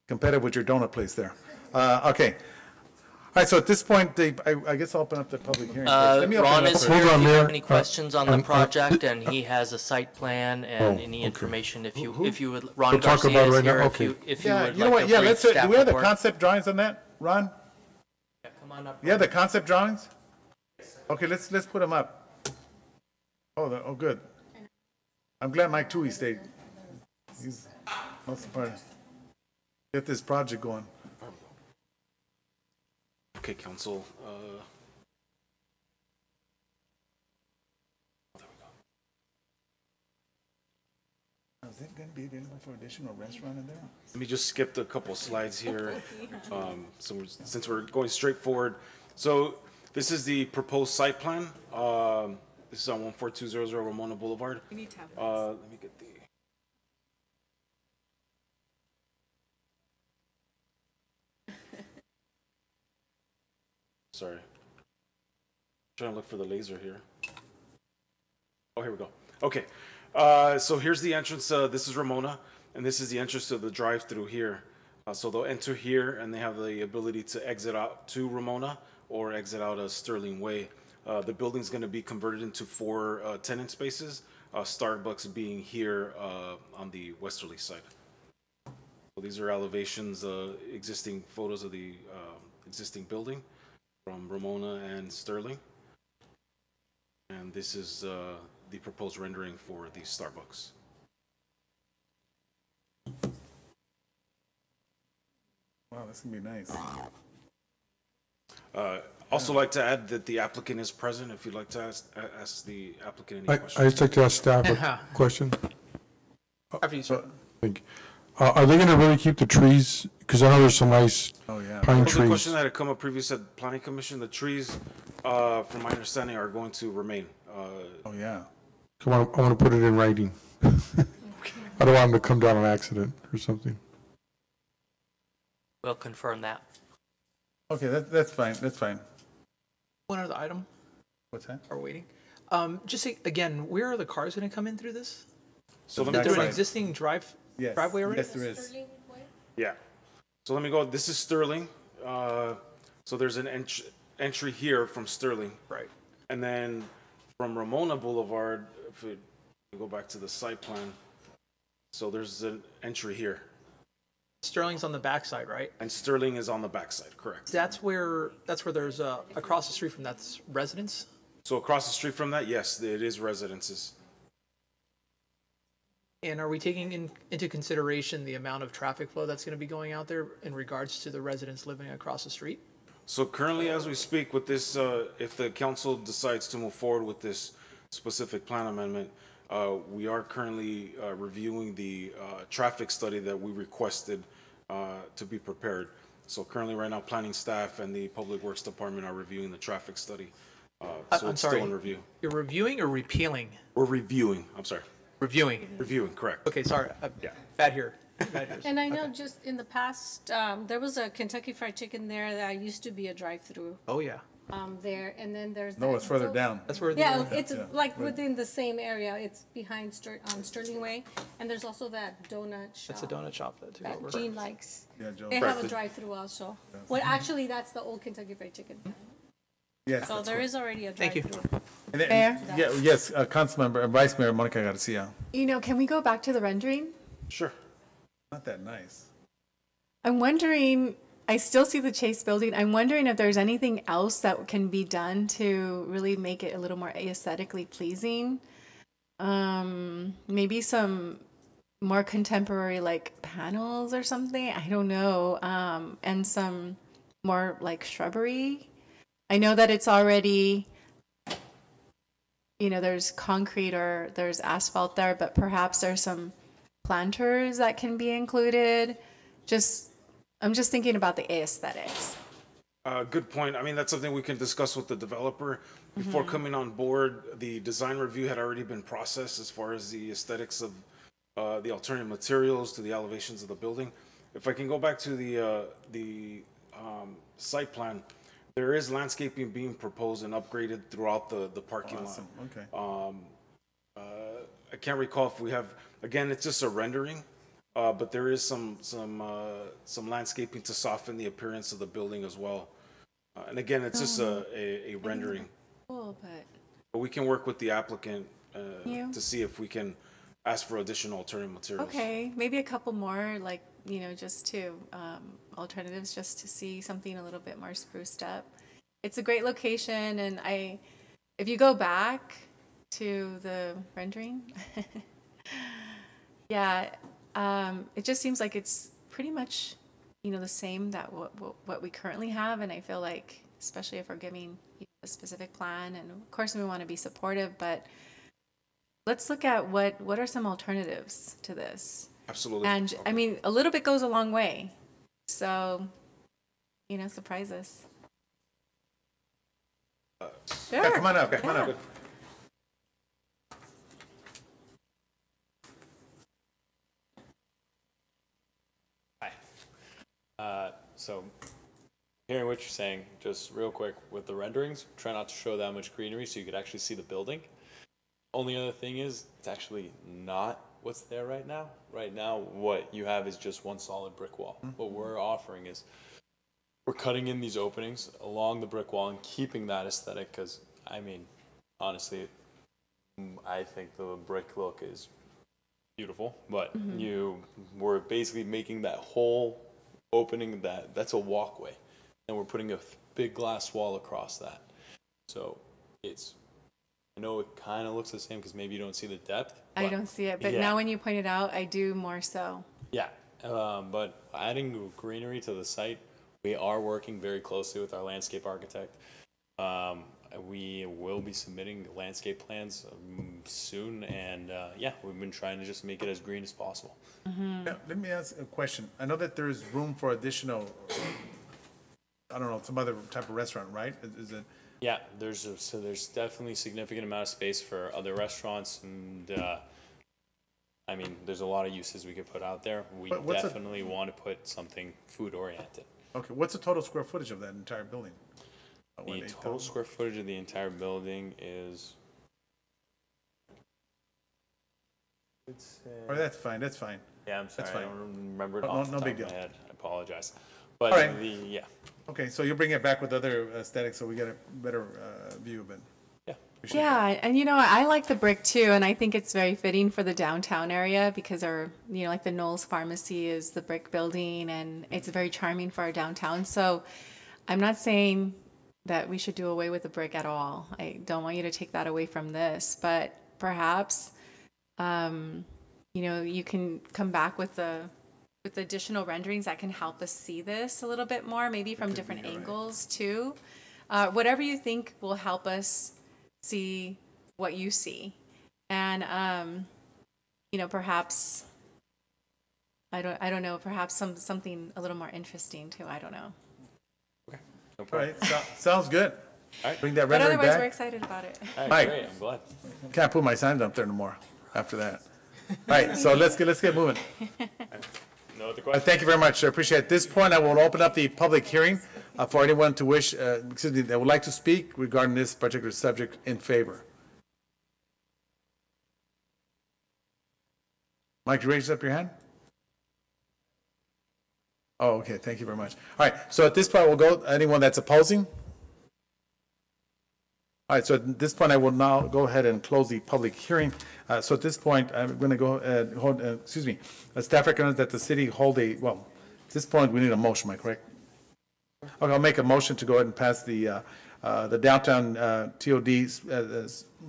competitive with your donut place there. Okay. All right, so at this point, I guess I'll open up the public hearing. Let me open
Ron
it up
is
for-
here if you
Mayor.
have any questions on the project, and he has a site plan and any
okay.
information. If you would, Ron
We'll talk
Garcia
about it
is
right now?
here.
Okay.
If you
Yeah,
would
you know
like
what?
a
Yeah,
brief
let's. Do
staff
we have the
report.
concept drawings on that, Ron?
Yeah, come on up.
Yeah, the concept drawings. Okay, let's put them up. Oh, good. I'm glad Mike Toohey stayed. He's most part of get this project going.
Okay, council.
Is it going to be available for additional restaurant in there?
Let me just skip a couple slides here. Since we're going straight forward. So this is the proposed site plan. This is on 14200 Ramona Boulevard.
We need to have
Let me get the. Sorry. Trying to look for the laser here. Oh, here we go. Okay. So here's the entrance. This is Ramona, and this is the entrance to the drive-through here. So they'll enter here, and they have the ability to exit out to Ramona or exit out of Sterling Way. The building's going to be converted into 4 tenant spaces, Starbucks being here on the westerly side. So these are elevations, existing photos of the existing building from Ramona and Sterling. And this is the proposed rendering for the Starbucks.
Wow, that's going to be nice.
Also like to add that the applicant is present if you'd like to ask the applicant any
I
questions.
just like to ask staff a question.
After you, sir.
Thank you. Are they going to really keep the trees? Because I know there's some nice pine
Well, the
trees.
question that had come up previous at Planning Commission, the trees, from my understanding, are going to remain.
Oh, yeah.
I want to put it in writing. I don't want them to come down on accident or something.
We'll confirm that.
Okay, that's fine. That's fine.
One other item.
What's that?
Are waiting. Just say, again, where are the cars going to come in through this?
So
Is there an existing driveway already?
Yes, there is.
Yeah. So let me go. This is Sterling. So there's an entry here from Sterling.
Right.
And then from Ramona Boulevard, if we go back to the site plan, so there's an entry here.
Sterling's on the backside, right?
And Sterling is on the backside, correct.
That's where there's across the street from that's residence.
So across the street from that, yes, it is residences.
And are we taking into consideration the amount of traffic flow that's going to be going out there in regards to the residents living across the street?
So currently, as we speak with this, if the council decides to move forward with this specific plan amendment, we are currently reviewing the traffic study that we requested to be prepared. So currently, right now, planning staff and the Public Works Department are reviewing the traffic study. So it's still in review.
You're reviewing or repealing?
We're reviewing. I'm sorry.
Reviewing.
Reviewing, correct.
Okay, sorry. Bad here. Bad here.
And I know just in the past, there was a Kentucky Fried Chicken there that used to be a drive-through.
Oh, yeah.
There, and then there's.
No,
that-
it's further
so-
down.
That's where.
Yeah, it's like within the same area. It's behind Sterling Way, and there's also that donut shop.
It's a donut shop that took over.
That Gene likes.
Yeah, Joe.
They have a drive-through also. Well, actually, that's the old Kentucky Fried Chicken.
Yes.
So
that's
there
correct.
is already a
Thank you.
drive-through.
And then-
Mayor?
Yeah, yes, Councilmember, Vice Mayor Monica Garcia.
Can we go back to the rendering?
Sure.
Not that nice.
I'm wondering, I still see the Chase building. I'm wondering if there's anything else that can be done to really make it a little more aesthetically pleasing. Maybe some more contemporary like panels or something. I don't know. And some more like shrubbery. I know that it's already, there's concrete or there's asphalt there, but perhaps there's some planters that can be included. I'm just thinking about the aesthetics.
Good point. I mean, that's something we can discuss with the developer. Before coming on board, the design review had already been processed as far as the aesthetics of the alternative materials to the elevations of the building. If I can go back to the site plan, there is landscaping being proposed and upgraded throughout the parking lot.
Okay.
I can't recall if we have, again, it's just a rendering, but there is some landscaping to soften the appearance of the building as well. And again, it's just a rendering.
Cool,
But we can work with the applicant
You?
to see if we can ask for additional alternative materials.
okay, maybe a couple more, like, just to, alternatives, just to see something a little bit more spruced up. It's a great location, and if you go back to the rendering, yeah, it just seems like it's pretty much, the same that what we currently have, and I feel like, especially if we're giving a specific plan, and of course we want to be supportive, but let's look at what are some alternatives to this.
Absolutely.
And I mean, a little bit goes a long way. So, surprise us. Sure.
Yeah, come on up. Come on up.
So, hearing what you're saying, just real quick, with the renderings, try not to show that much greenery so you could actually see the building. Only other thing is, it's actually not what's there right now. Right now, what you have is just one solid brick wall. What we're offering is, we're cutting in these openings along the brick wall and keeping that aesthetic, because, I mean, honestly, I think the brick look is beautiful, but we're basically making that whole opening, that's a walkway, and we're putting a big glass wall across that. So I know it kind of looks the same because maybe you don't see the depth.
I don't see it, but now when you point it out, I do more so.
Yeah, but adding greenery to the site, we are working very closely with our landscape architect. We will be submitting landscape plans soon, and we've been trying to just make it as green as possible.
Now, let me ask a question. I know that there's room for additional, I don't know, some other type of restaurant, right? Is it?
Yeah, there's definitely significant amount of space for other restaurants, and I mean, there's a lot of uses we could put out there. We definitely want to put something food oriented.
Okay, what's the total square footage of that entire building?
The total square footage of the entire building is.
Oh, that's fine. That's fine.
Yeah, I'm sorry.
That's fine.
I don't remember it
No-
off
no
the
big
top of
deal.
my head. I apologize. But
All right.
yeah.
Okay, so you'll bring it back with other aesthetics, so we get a better view of it.
Yeah, and I like the brick too, and I think it's very fitting for the downtown area because like the Knowles Pharmacy is the brick building, and it's very charming for our downtown. So I'm not saying that we should do away with the brick at all. I don't want you to take that away from this, but perhaps, you can come back with additional renderings that can help us see this a little bit more, maybe from different angles too. Whatever you think will help us see what you see, and perhaps I don't know, perhaps something a little more interesting too. I don't know.
Okay.
All right, sounds good.
All right.
Bring that
But
rendering
otherwise,
back.
we're excited about it.
All right,
Mike.
great. I'm glad.
Can't put my signs up there anymore after that. All right, so let's get moving.
No other questions?
Thank you very much. I appreciate it. At this point, I will open up the public hearing for anyone that would like to speak regarding this particular subject in favor. Mike, you raise up your hand? Oh, okay. Thank you very much. All right. So at this point, we'll go. Anyone that's opposing? All right. So at this point, I will now go ahead and close the public hearing. So at this point, I'm going to go staff recommends that the city hold at this point, we need a motion. Am I correct? Okay, I'll make a motion to go ahead and pass the downtown TOD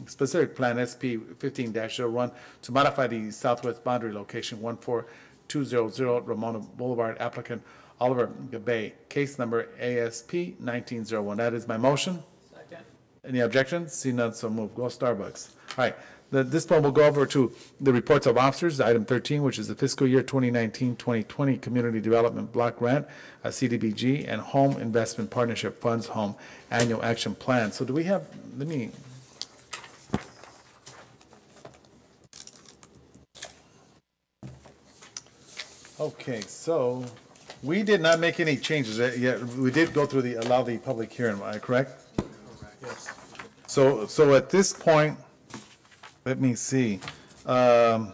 specific plan SP 15-01 to modify the southwest boundary location 14200 Ramona Boulevard, applicant Oliver Bay, case number ASP 1901. That is my motion.
Second.
Any objections? See none, so move. Go Starbucks. All right. This one will go over to the reports of officers, item 13, which is the fiscal year 2019-2020 Community Development Block Grant, CDBG, and Home Investment Partnership Funds Home Annual Action Plan. So do we have, okay, so we did not make any changes yet. We did go through allow the public hearing, am I correct?
Yes.
So at this point, let me see. Right,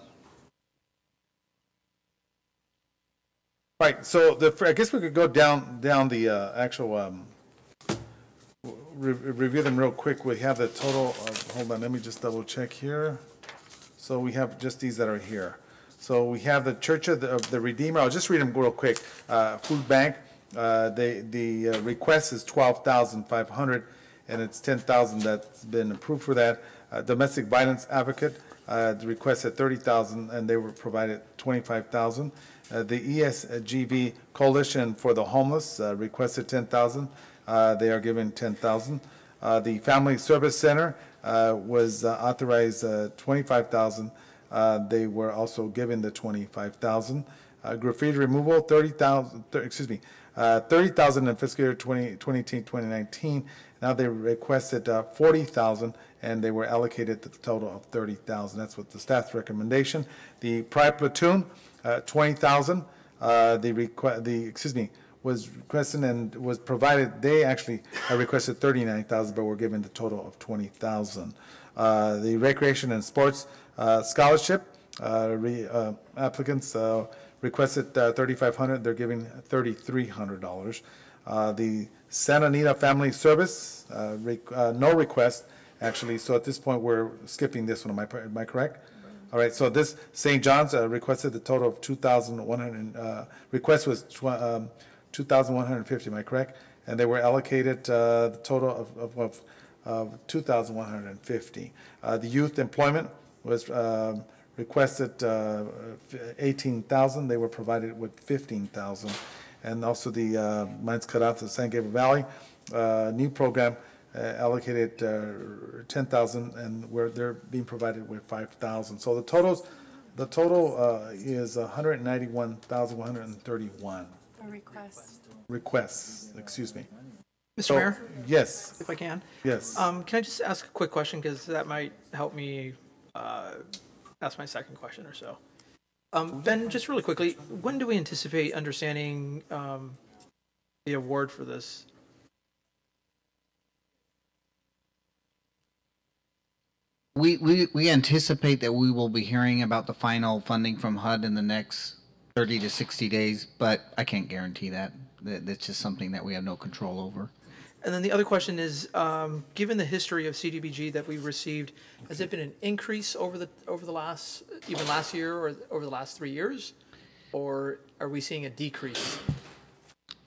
so I guess we could go down the actual, review them real quick. We have the total of, hold on, let me just double check here. So we have just these that are here. So we have the Church of the Redeemer. I'll just read them real quick. Food Bank, the request is $12,500, and it's $10,000 that's been approved for that. Domestic Violence Advocate, the request at $30,000, and they were provided $25,000. The ESGV Coalition for the Homeless requested $10,000. They are given $10,000. The Family Service Center was authorized $25,000. They were also given the $25,000. Graffiti removal, $30,000 in fiscal year 2019. Now they requested $40,000, and they were allocated the total of $30,000. That's what the staff's recommendation. The Pride Platoon, $20,000. Was requested and was provided. They actually requested $39,000, but were given the total of $20,000. The Recreation and Sports Scholarship applicants requested $3,500. They're giving $3,300. The Santa Anita Family Service, no request actually. So at this point, we're skipping this one. Am I correct? All right. So this St. John's requested the total of $2,100. Request was $2,150. Am I correct? And they were allocated the total of $2,150. The Youth Employment was requested $18,000. They were provided with $15,000. And also the Mines Cut Out to San Gabriel Valley new program allocated $10,000, and they're being provided with $5,000. So the total is $191,131. Requests. Excuse me.
Mr. Mayor?
Yes.
If I can?
Yes.
Can I just ask a quick question, because that might help me ask my second question or so. Ben, just really quickly, when do we anticipate understanding the award for this?
We anticipate that we will be hearing about the final funding from HUD in the next 30 to 60 days, but I can't guarantee that. That's just something that we have no control over.
And then the other question is, given the history of CDBG that we've received, has it been an increase over the last, even last year or over the last 3 years? Or are we seeing a decrease?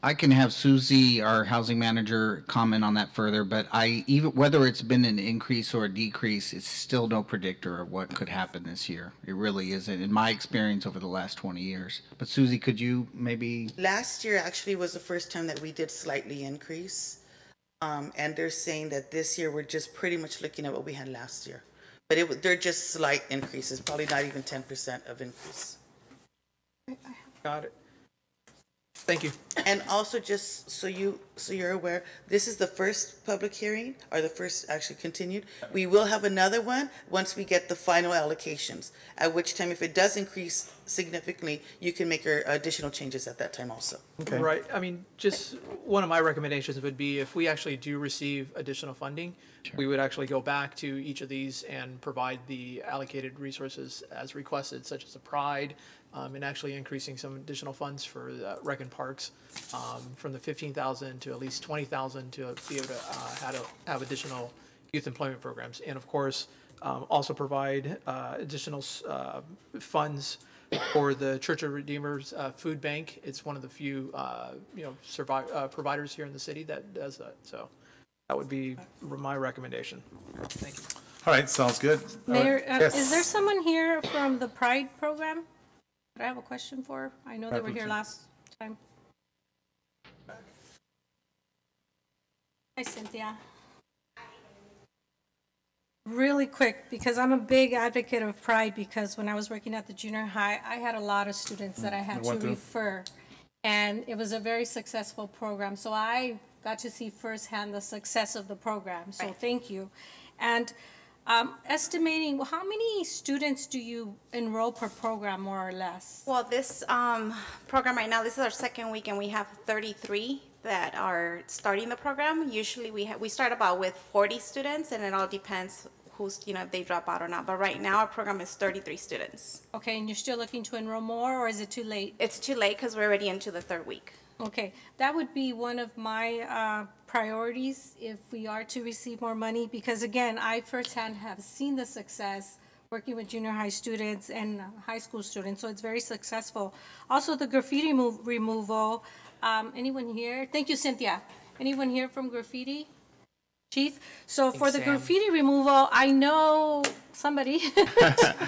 I can have Susie, our housing manager, comment on that further, but even whether it's been an increase or a decrease, it's still no predictor of what could happen this year. It really isn't, in my experience over the last 20 years. But Susie, could you maybe?
Last year actually was the first time that we did slightly increase. And they're saying that this year we're just pretty much looking at what we had last year. But they're just slight increases, probably not even 10% of increase.
Got it. Thank you.
And also, just so you're aware, this is the first public hearing, or the first actually continued. We will have another one once we get the final allocations, at which time, if it does increase significantly, you can make your additional changes at that time also.
Okay. Right. I mean, just one of my recommendations would be if we actually do receive additional funding, we would actually go back to each of these and provide the allocated resources as requested, such as a Pride, and actually increasing some additional funds for rec and parks from the 15,000 to at least 20,000 to be able to have additional youth employment programs, and of course also provide additional funds for the Church of Redeemers food bank. It's one of the few providers here in the city that does that. So that would be my recommendation. Thank you.
All right, sounds good.
Mayor,
Yes.
is there someone here from the Pride program that I have a question for? I know they were here
Pride
last time. Hi, Cynthia. Really quick, because I'm a big advocate of Pride, because when I was working at the junior high, I had a lot of students that I had to refer. And it was a very successful program. So I got to see firsthand the success of the program. So thank you. And estimating, how many students do you enroll per program, more or less?
Well, this program right now, this is our second week, and we have 33 that are starting the program. Usually we start about with 40 students, and it all depends who's, if they drop out or not. But right now our program is 33 students.
Okay, and you're still looking to enroll more, or is it too late?
It's too late because we're already into the third week.
Okay, that would be one of my priorities if we are to receive more money, because again, I firsthand have seen the success working with junior high students and high school students, so it's very successful. Also, the graffiti removal, anyone here? Thank you, Cynthia. Anyone here from graffiti? Chief? So for the graffiti removal, I know somebody.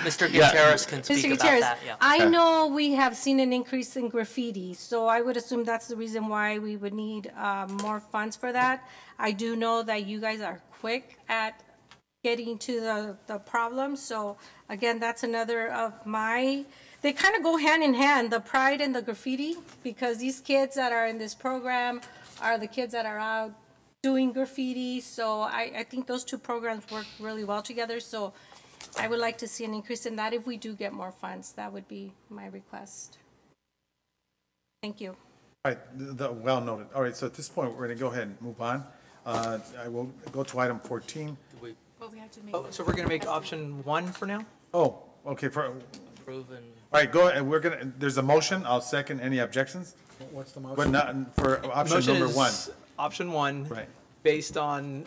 Mr. Gutierrez can speak about that, yeah.
I know we have seen an increase in graffiti, so I would assume that's the reason why we would need more funds for that. I do know that you guys are quick at getting to the problem, so again, that's another of my, they kind of go hand in hand, the Pride and the graffiti, because these kids that are in this program are the kids that are out doing graffiti, so I think those two programs work really well together, so I would like to see an increase in that if we do get more funds. That would be my request. Thank you.
All right, well noted. All right, so at this point, we're going to go ahead and move on. I will go to item 14.
Well, we have to make.
Oh, so we're going to make option 1 for now?
Oh, okay. All
Proven.
right, go ahead. We're going to, there's a motion. I'll second. Any objections?
What's the motion?
But not for option
Motion
number
is
1.
Option 1.
Right.
Based on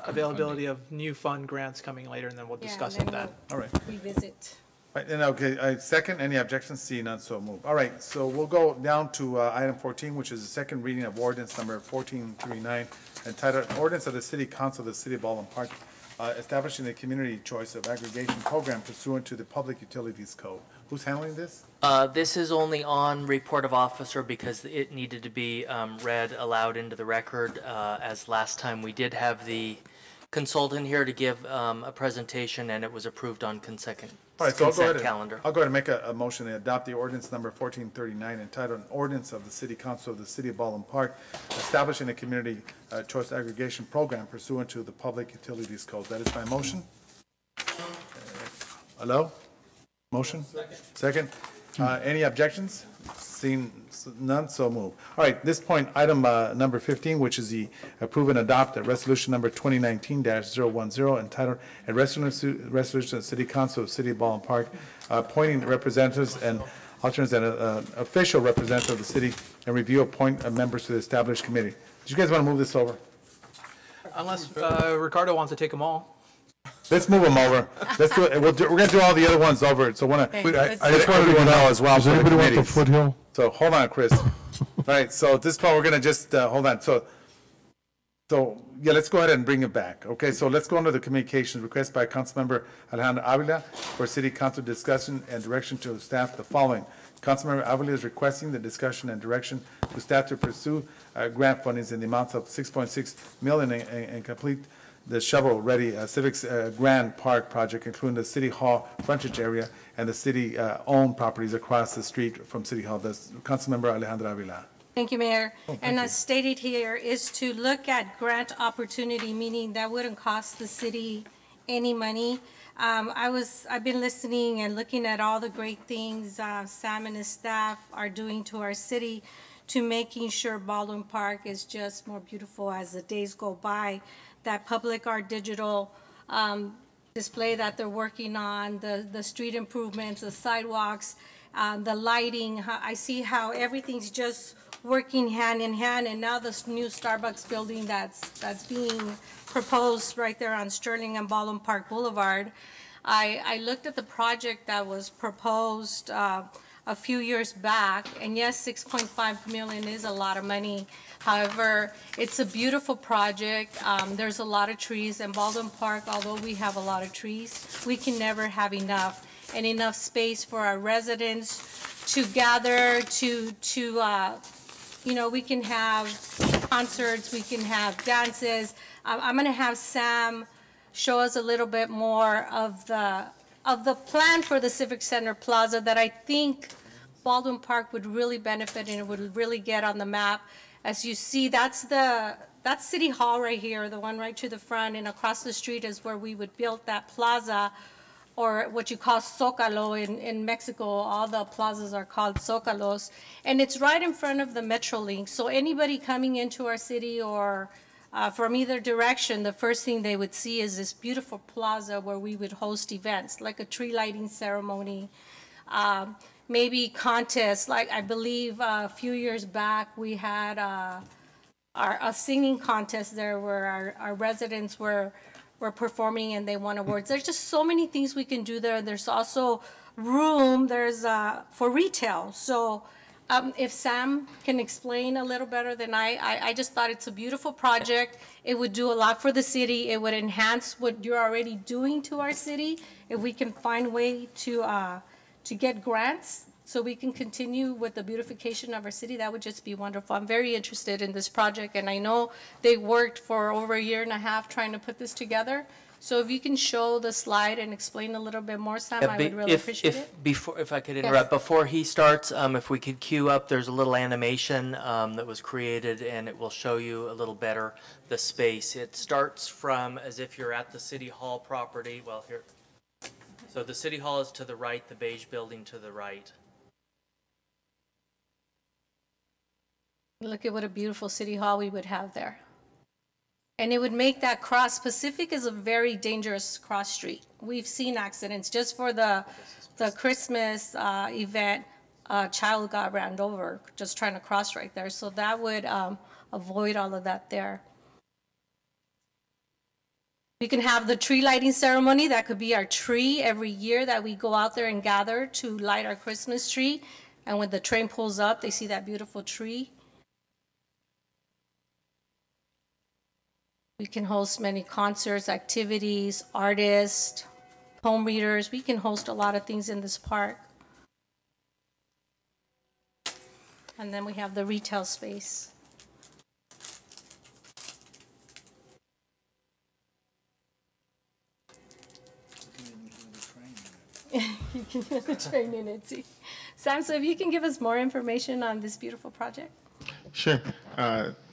availability of new fund grants coming later, and then we'll discuss
then
that.
All right.
Revisit.
Right, and okay, second, any objections? See none, so move. All right, so we'll go down to item 14, which is the second reading of ordinance number 1439, entitled Ordinance of the City Council of the City of Baldwin Park, establishing a community choice of aggregation program pursuant to the Public Utilities Code. Who's handling this?
This is only on report of officer because it needed to be read aloud into the record. As last time we did have the consultant here to give a presentation, and it was approved on consent calendar.
I'll go ahead and make a motion to adopt the ordinance number 1439 entitled An Ordinance of the City Council of the City of Baldwin Park establishing a community choice aggregation program pursuant to the Public Utilities Code. That is my motion. Hello? Motion? Second. Any objections? Seeing none, so move. All right, this point, item number 15, which is the approve and adopt a resolution number 2019-010 entitled a resolution of the City Council of the City of Baldwin Park appointing representatives and alternates and official representative of the city and review appoint members to the established committee. Do you guys want to move this over?
Unless Ricardo wants to take them all.
Let's move them over. Let's do it. We're going to do all the other ones over. So I just want to do now as well.
Does anybody want the foothill?
So hold on, Chris. All right. So at this point, we're going to just hold on. So yeah, let's go ahead and bring it back. Okay. So let's go under the communications request by Councilmember Alejandra Avila for City Council discussion and direction to staff the following. Councilmember Avila is requesting the discussion and direction to staff to pursue grant fundings in the amount of $6.6 million and complete the shovel-ready Civic's Grand Park project, including the City Hall frontage area and the city-owned properties across the street from City Hall. That's Councilmember Alejandra Avila.
Thank you, Mayor. And as stated here, is to look at grant opportunity, meaning that wouldn't cost the city any money. I've been listening and looking at all the great things Sam and his staff are doing to our city to making sure Baldwin Park is just more beautiful as the days go by. That public art digital display that they're working on, the street improvements, the sidewalks, the lighting. I see how everything's just working hand in hand, and now this new Starbucks building that's being proposed right there on Sterling and Baldwin Park Boulevard. I looked at the project that was proposed a few years back, and yes, $6.5 million is a lot of money. However, it's a beautiful project. There's a lot of trees, and Baldwin Park, although we have a lot of trees, we can never have enough, and enough space for our residents to gather, you know, we can have concerts, we can have dances. I'm going to have Sam show us a little bit more of the plan for the Civic Center Plaza that I think Baldwin Park would really benefit and it would really get on the map. As you see, that's City Hall right here, the one right to the front, and across the street is where we would build that plaza, or what you call Zócalo in Mexico. All the plazas are called Zócalos, and it's right in front of the Metrolink. So anybody coming into our city or from either direction, the first thing they would see is this beautiful plaza where we would host events, like a tree lighting ceremony, maybe contests. Like I believe a few years back we had a singing contest there where our residents were performing and they won awards. There's just so many things we can do there. There's also room, for retail. So if Sam can explain a little better than I just thought it's a beautiful project. It would do a lot for the city. It would enhance what you're already doing to our city. If we can find a way to get grants so we can continue with the beautification of our city, that would just be wonderful. I'm very interested in this project, and I know they worked for over a year and a half trying to put this together. So if you can show the slide and explain a little bit more, Sam, I would really appreciate it.
If I could interrupt, before he starts, if we could queue up, there's a little animation that was created, and it will show you a little better the space. It starts from as if you're at the City Hall property. Well, here. So the City Hall is to the right, the beige building to the right.
Look at what a beautiful City Hall we would have there. And it would make that cross. Pacific is a very dangerous cross street. We've seen accidents. Just for the Christmas event, a child got ran over just trying to cross right there. So that would avoid all of that there. We can have the tree lighting ceremony. That could be our tree every year that we go out there and gather to light our Christmas tree. And when the train pulls up, they see that beautiful tree. We can host many concerts, activities, artists, poem readers. We can host a lot of things in this park. And then we have the retail space. You can do the train in it, see. Sam, so if you can give us more information on this beautiful project.
Sure.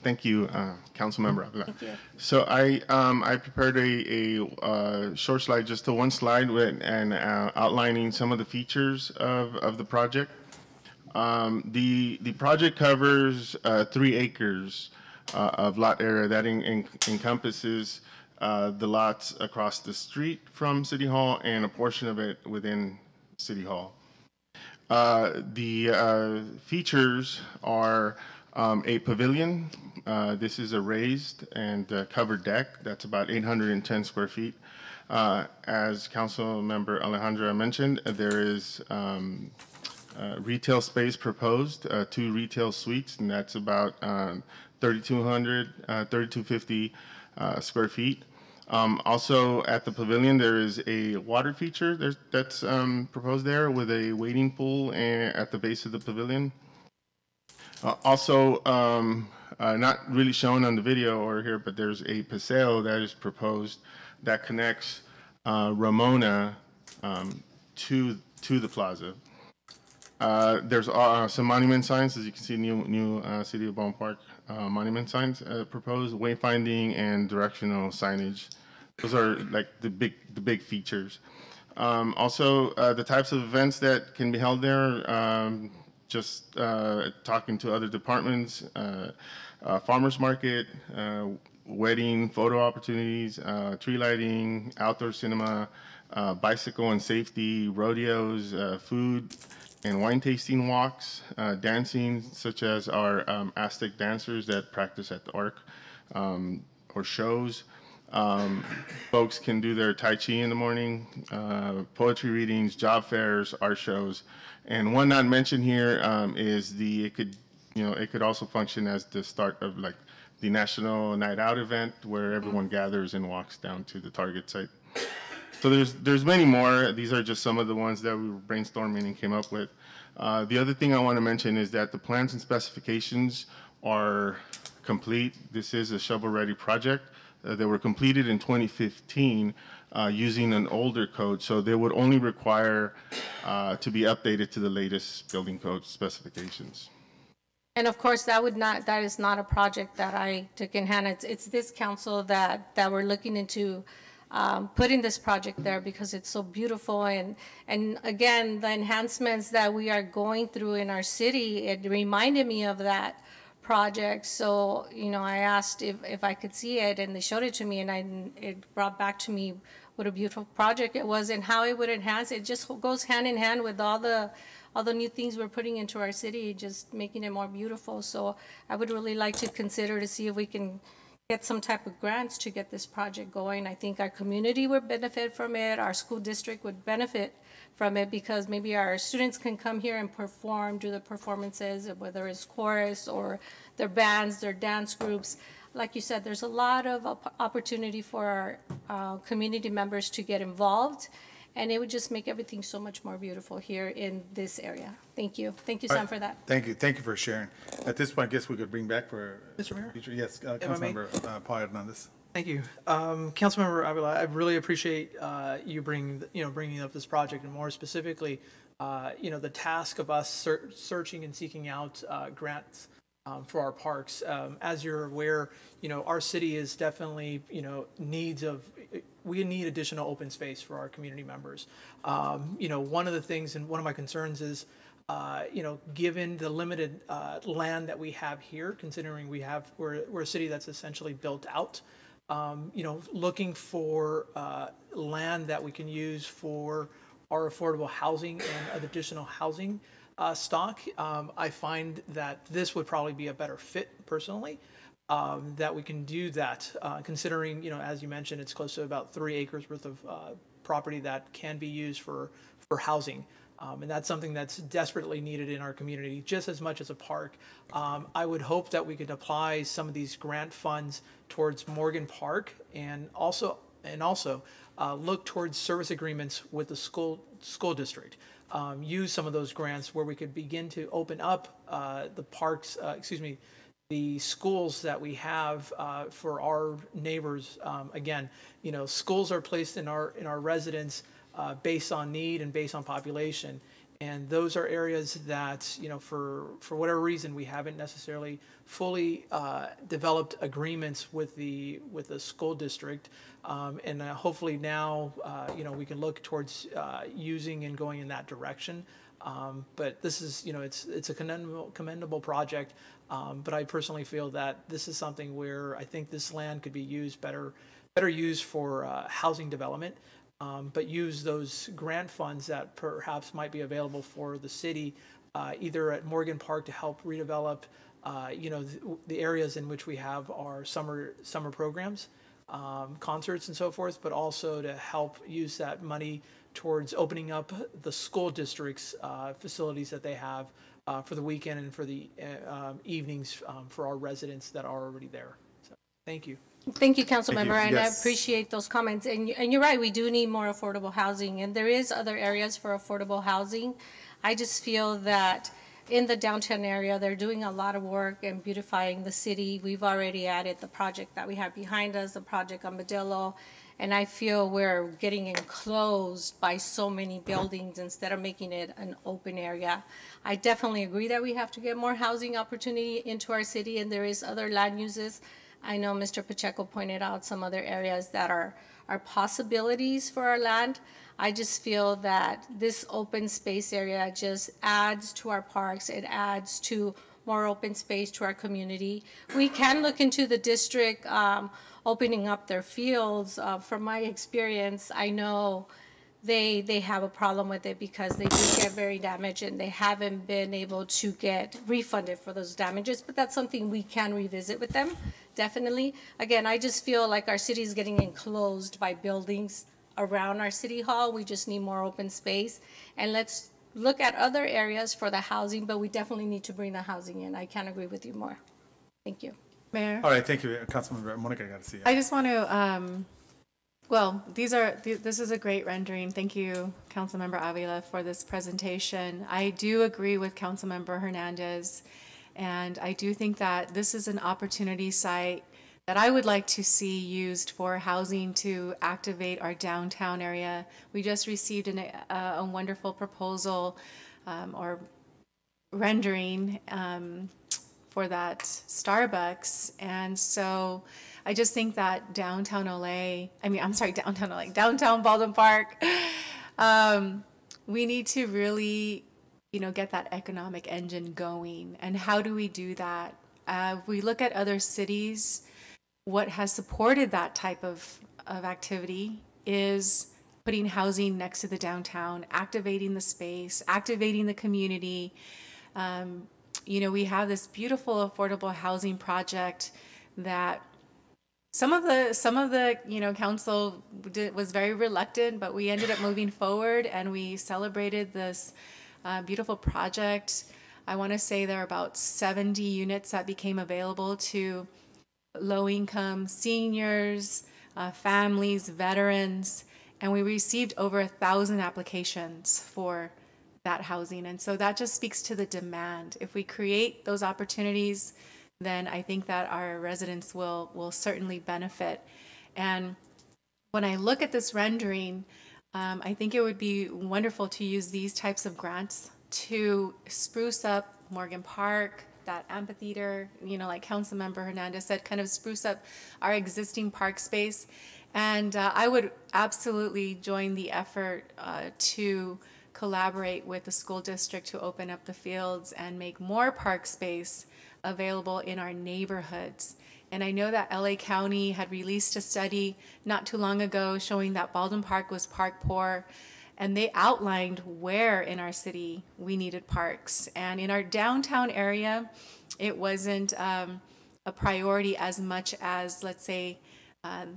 Thank you, Councilmember Avila.
Thank you.
So I prepared a short slide, just one slide, and outlining some of the features of the project. The project covers 3 acres of lot area that encompasses the lots across the street from City Hall and a portion of it within City Hall. The features are a pavilion. This is a raised and covered deck. That's about 810 square feet. As Councilmember Alejandra mentioned, there is retail space proposed, 2 retail suites, and that's about 3,250 square feet. Also at the pavilion, there is a water feature that's proposed there with a wading pool at the base of the pavilion. Also, not really shown on the video or here, but there's a paseo that is proposed that connects Ramona to the plaza. There's some monument signs, as you can see, new City of Ballpark monument signs proposed, wayfinding and directional signage. Those are like the big features. Also, the types of events that can be held there, just talking to other departments, farmers market, wedding, photo opportunities, tree lighting, outdoor cinema, bicycle and safety, rodeos, food and wine tasting walks, dancing, such as our Aztec dancers that practice at the Arc, or shows. Folks can do their Tai Chi in the morning, poetry readings, job fairs, art shows. And one not mentioned here is it could also function as the start of like the National Night Out event where everyone gathers and walks down to the Target site. So there's many more. These are just some of the ones that we were brainstorming and came up with. The other thing I want to mention is that the plans and specifications are complete. This is a shovel-ready project. They were completed in 2015 using an older code, so they would only require to be updated to the latest building code specifications.
And of course, that is not a project that I took in hand. It's this council that we're looking into putting this project there because it's so beautiful. And again, the enhancements that we are going through in our city, it reminded me of that project. So, I asked if I could see it, and they showed it to me, and it brought back to me what a beautiful project it was and how it would enhance. It just goes hand in hand with all the new things we're putting into our city, just making it more beautiful. So I would really like to consider to see if we can get some type of grants to get this project going. I think our community would benefit from it. Our school district would benefit from it because maybe our students can come here and perform, do the performances, whether it's chorus or their bands, their dance groups. Like you said, there's a lot of opportunity for our community members to get involved, and it would just make everything so much more beautiful here in this area. Thank you. Thank you, Sam, for that.
Thank you. Thank you for sharing. At this point, I guess we could bring back for
Mr. Mayor?
future. Yes, Councilmember Paul Hernandez.
Thank you, Councilmember Avila. I really appreciate you bringing up this project, and more specifically, the task of us searching and seeking out grants for our parks. As you're aware, our city is definitely we need additional open space for our community members. One of the things and one of my concerns is, given the limited land that we have here, considering we're a city that's essentially built out. Looking for land that we can use for our affordable housing and additional housing stock. I find that this would probably be a better fit personally, that we can do that, considering, as you mentioned, it's close to about 3 acres worth of property that can be used for housing. And that's something that's desperately needed in our community, just as much as a park. I would hope that we could apply some of these grant funds towards Morgan Park and also look towards service agreements with the school district. Use some of those grants where we could begin to open up the parks, the schools that we have for our neighbors. Again, schools are placed in our residents based on need and based on population. And those are areas that, you know, for whatever reason, we haven't necessarily fully developed agreements with the school district. And hopefully now, you know, we can look towards using and going in that direction. But this is, you know, it's a commendable project. But I personally feel that this is something where I think this land could be used better used for housing development. But use those grant funds that perhaps might be available for the city, either at Morgan Park to help redevelop, you know, the areas in which we have our summer programs, concerts and so forth, but also to help use that money towards opening up the school district's facilities that they have for the weekend and for the evenings for our residents that are already there. So, thank you.
Thank you, Councilmember, and
Yes.
I appreciate those comments. And you're right, we do need more affordable housing, and there is other areas for affordable housing. I just feel that in the downtown area, they're doing a lot of work in beautifying the city. We've already added the project that we have behind us, the project on Modelo, and I feel we're getting enclosed by so many buildings instead of making it an open area. I definitely agree that we have to get more housing opportunity into our city, and there is other land uses. I know Mr. Pacheco pointed out some other areas that are possibilities for our land. I just feel that this open space area just adds to our parks. It adds to more open space to our community. We can look into the district opening up their fields. From my experience, I know they have a problem with it because they do get very damaged and they haven't been able to get refunded for those damages, but that's something we can revisit with them, definitely. Again, I just feel like our city is getting enclosed by buildings around our city hall. We just need more open space, and let's look at other areas for the housing, but we definitely need to bring the housing in. I can't agree with you more. Thank you.
Mayor?
All right, thank you, Councilmember Monica Garcia.
I just want to, well, this is a great rendering. Thank you, Councilmember Avila, for this presentation. I do agree with Councilmember Hernandez, and I do think that this is an opportunity site that I would like to see used for housing to activate our downtown area. We just received a wonderful proposal or rendering for that Starbucks, and so I just think that downtown Baldwin Park, we need to really, you know, get that economic engine going. And how do we do that? We look at other cities. What has supported that type of activity is putting housing next to the downtown, activating the space, activating the community. You know, we have this beautiful affordable housing project that some of the you know, council was very reluctant, but we ended up moving forward and we celebrated this beautiful project. I want to say there are about 70 units that became available to low-income seniors, families, veterans, and we received over 1,000 applications for that housing. And so that just speaks to the demand. If we create those opportunities, then I think that our residents will certainly benefit. And when I look at this rendering, I think it would be wonderful to use these types of grants to spruce up Morgan Park, that amphitheater, you know, like Councilmember Hernandez said, kind of spruce up our existing park space. And I would absolutely join the effort to collaborate with the school district to open up the fields and make more park space available in our neighborhoods. And I know that LA County had released a study not too long ago showing that Baldwin Park was park poor, and they outlined where in our city we needed parks. And in our downtown area, it wasn't a priority as much as, let's say,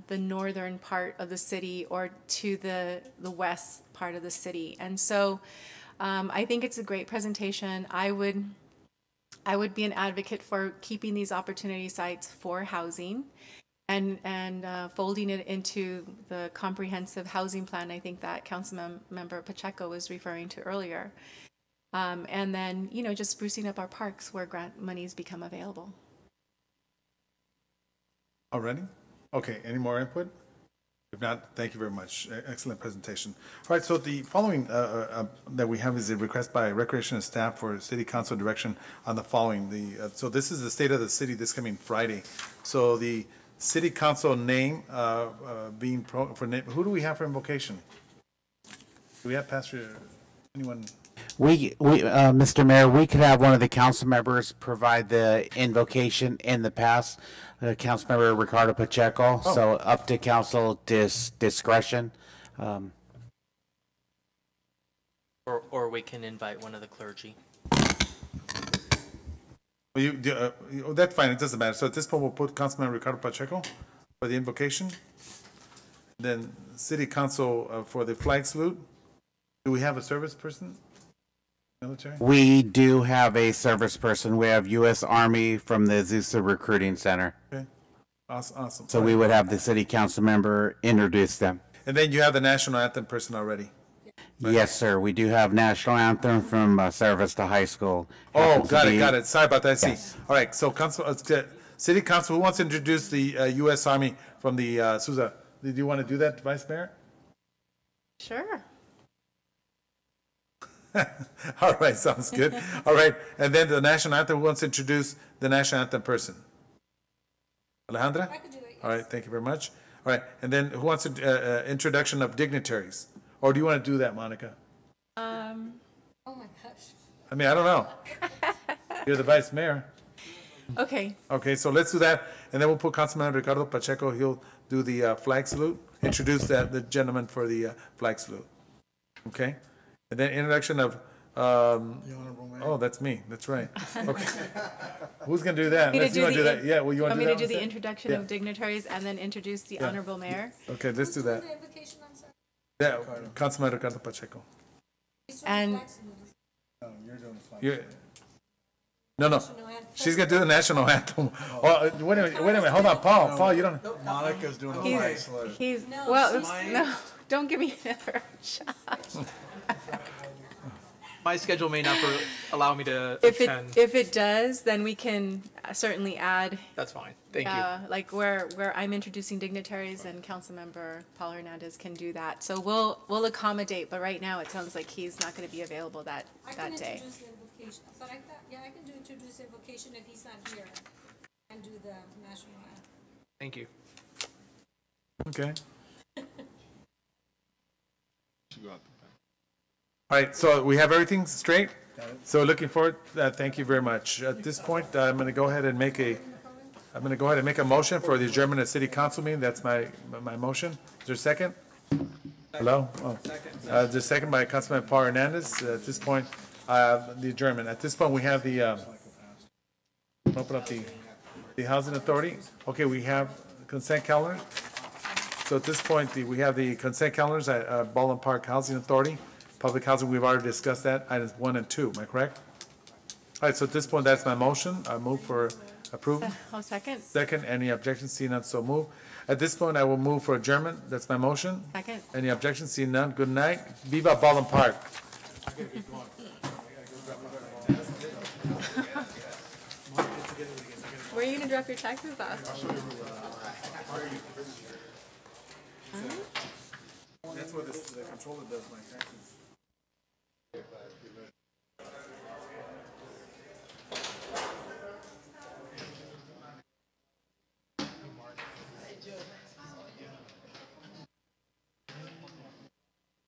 the northern part of the city or to the west part of the city. And so I think it's a great presentation. I would be an advocate for keeping these opportunity sites for housing and folding it into the comprehensive housing plan. I think that Councilmember Pacheco was referring to earlier. And then, you know, just sprucing up our parks where grant monies become available.
Already? Okay, any more input? If not, thank you very much. Excellent presentation. All right, so the following that we have is a request by Recreation and staff for City Council direction on the following. So this is the state of the city this coming Friday. So the City Council name being for name. Who do we have for invocation? Do we have Pastor? Anyone?
Mr. Mayor, we could have one of the council members provide the invocation in the past. Councilmember Ricardo Pacheco.
Oh.
So up to council discretion.
Or we can invite one of the clergy.
Well, that's fine. It doesn't matter. So at this point, we'll put Councilman Ricardo Pacheco for the invocation. Then City Council for the flag salute. Do we have a service person? Military?
We do have a service person. We have U.S. Army from the Azusa Recruiting Center.
Okay. Awesome.
So we would have the city council member introduce them.
And then you have the national anthem person already.
Yes, sir. We do have national anthem from Service to High School.
Oh, got it. Sorry about that.
Yes.
See. All right. So City Council, who wants to introduce the U.S. Army from the Sousa? Do you want to do that, Vice Mayor?
Sure.
All right, sounds good. All right, and then the national anthem, who wants to introduce the national anthem person? Alejandra? I can do it, yes. All right, thank you very much. All right, and then who wants to introduction of dignitaries? Or do you want to do that, Monica?
Oh my gosh.
I mean, I don't know. You're the Vice Mayor.
Okay.
Okay, so let's do that, and then we'll put Councilman Ricardo Pacheco. He'll do the flag salute. Introduce the gentleman for the flag salute. Okay? And then introduction of, oh, that's me. That's right. Okay. Who's going to do that? Let's do that. Yeah, well, you want to do that?
Want me to do the introduction of dignitaries and then introduce the Honorable Mayor?
Okay, let's do that. Yeah, Councilman Ricardo Pacheco.
And
No, you're doing the flag. No. She's going to do the national anthem. Oh, wait a minute. Hold on, Paul. Paul, you don't.
Monica's doing the flag salute.
No, don't give me another shot.
My schedule may not allow me to
If
attend.
it does, then we can certainly add.
That's fine. Thank you.
Like where I'm introducing dignitaries and Councilmember Paul Hernandez can do that. So we'll accommodate. But right now, it sounds like he's not going to be available that day.
I can introduce the invocation, but I can introduce the invocation if he's not here, and do the national anthem.
Thank you.
Okay. All right, so we have everything straight. So looking forward. Thank you very much. At this point, I'm going to go ahead and make a motion for the adjournment of City Council meeting. That's my motion. Is there a second? Hello. Oh. There's a second by Councilman Paul Hernandez. At this point, the adjournment. At this point, we have the open up the Housing Authority. Okay, we have consent calendar. So at this point, we have the consent calendars at Baldwin Park Housing Authority. Public housing, we've already discussed that, items 1 and 2, am I correct? All right, so at this point, that's my motion. I move for approval.
I'll second.
Second, any objections? Seeing none, so move. At this point, I will move for adjournment. That's my motion.
Second.
Any objections? Seeing none, good night. Viva Baldwin Park.
Where are you going to drop your taxes off?
That's what the controller does, my taxes.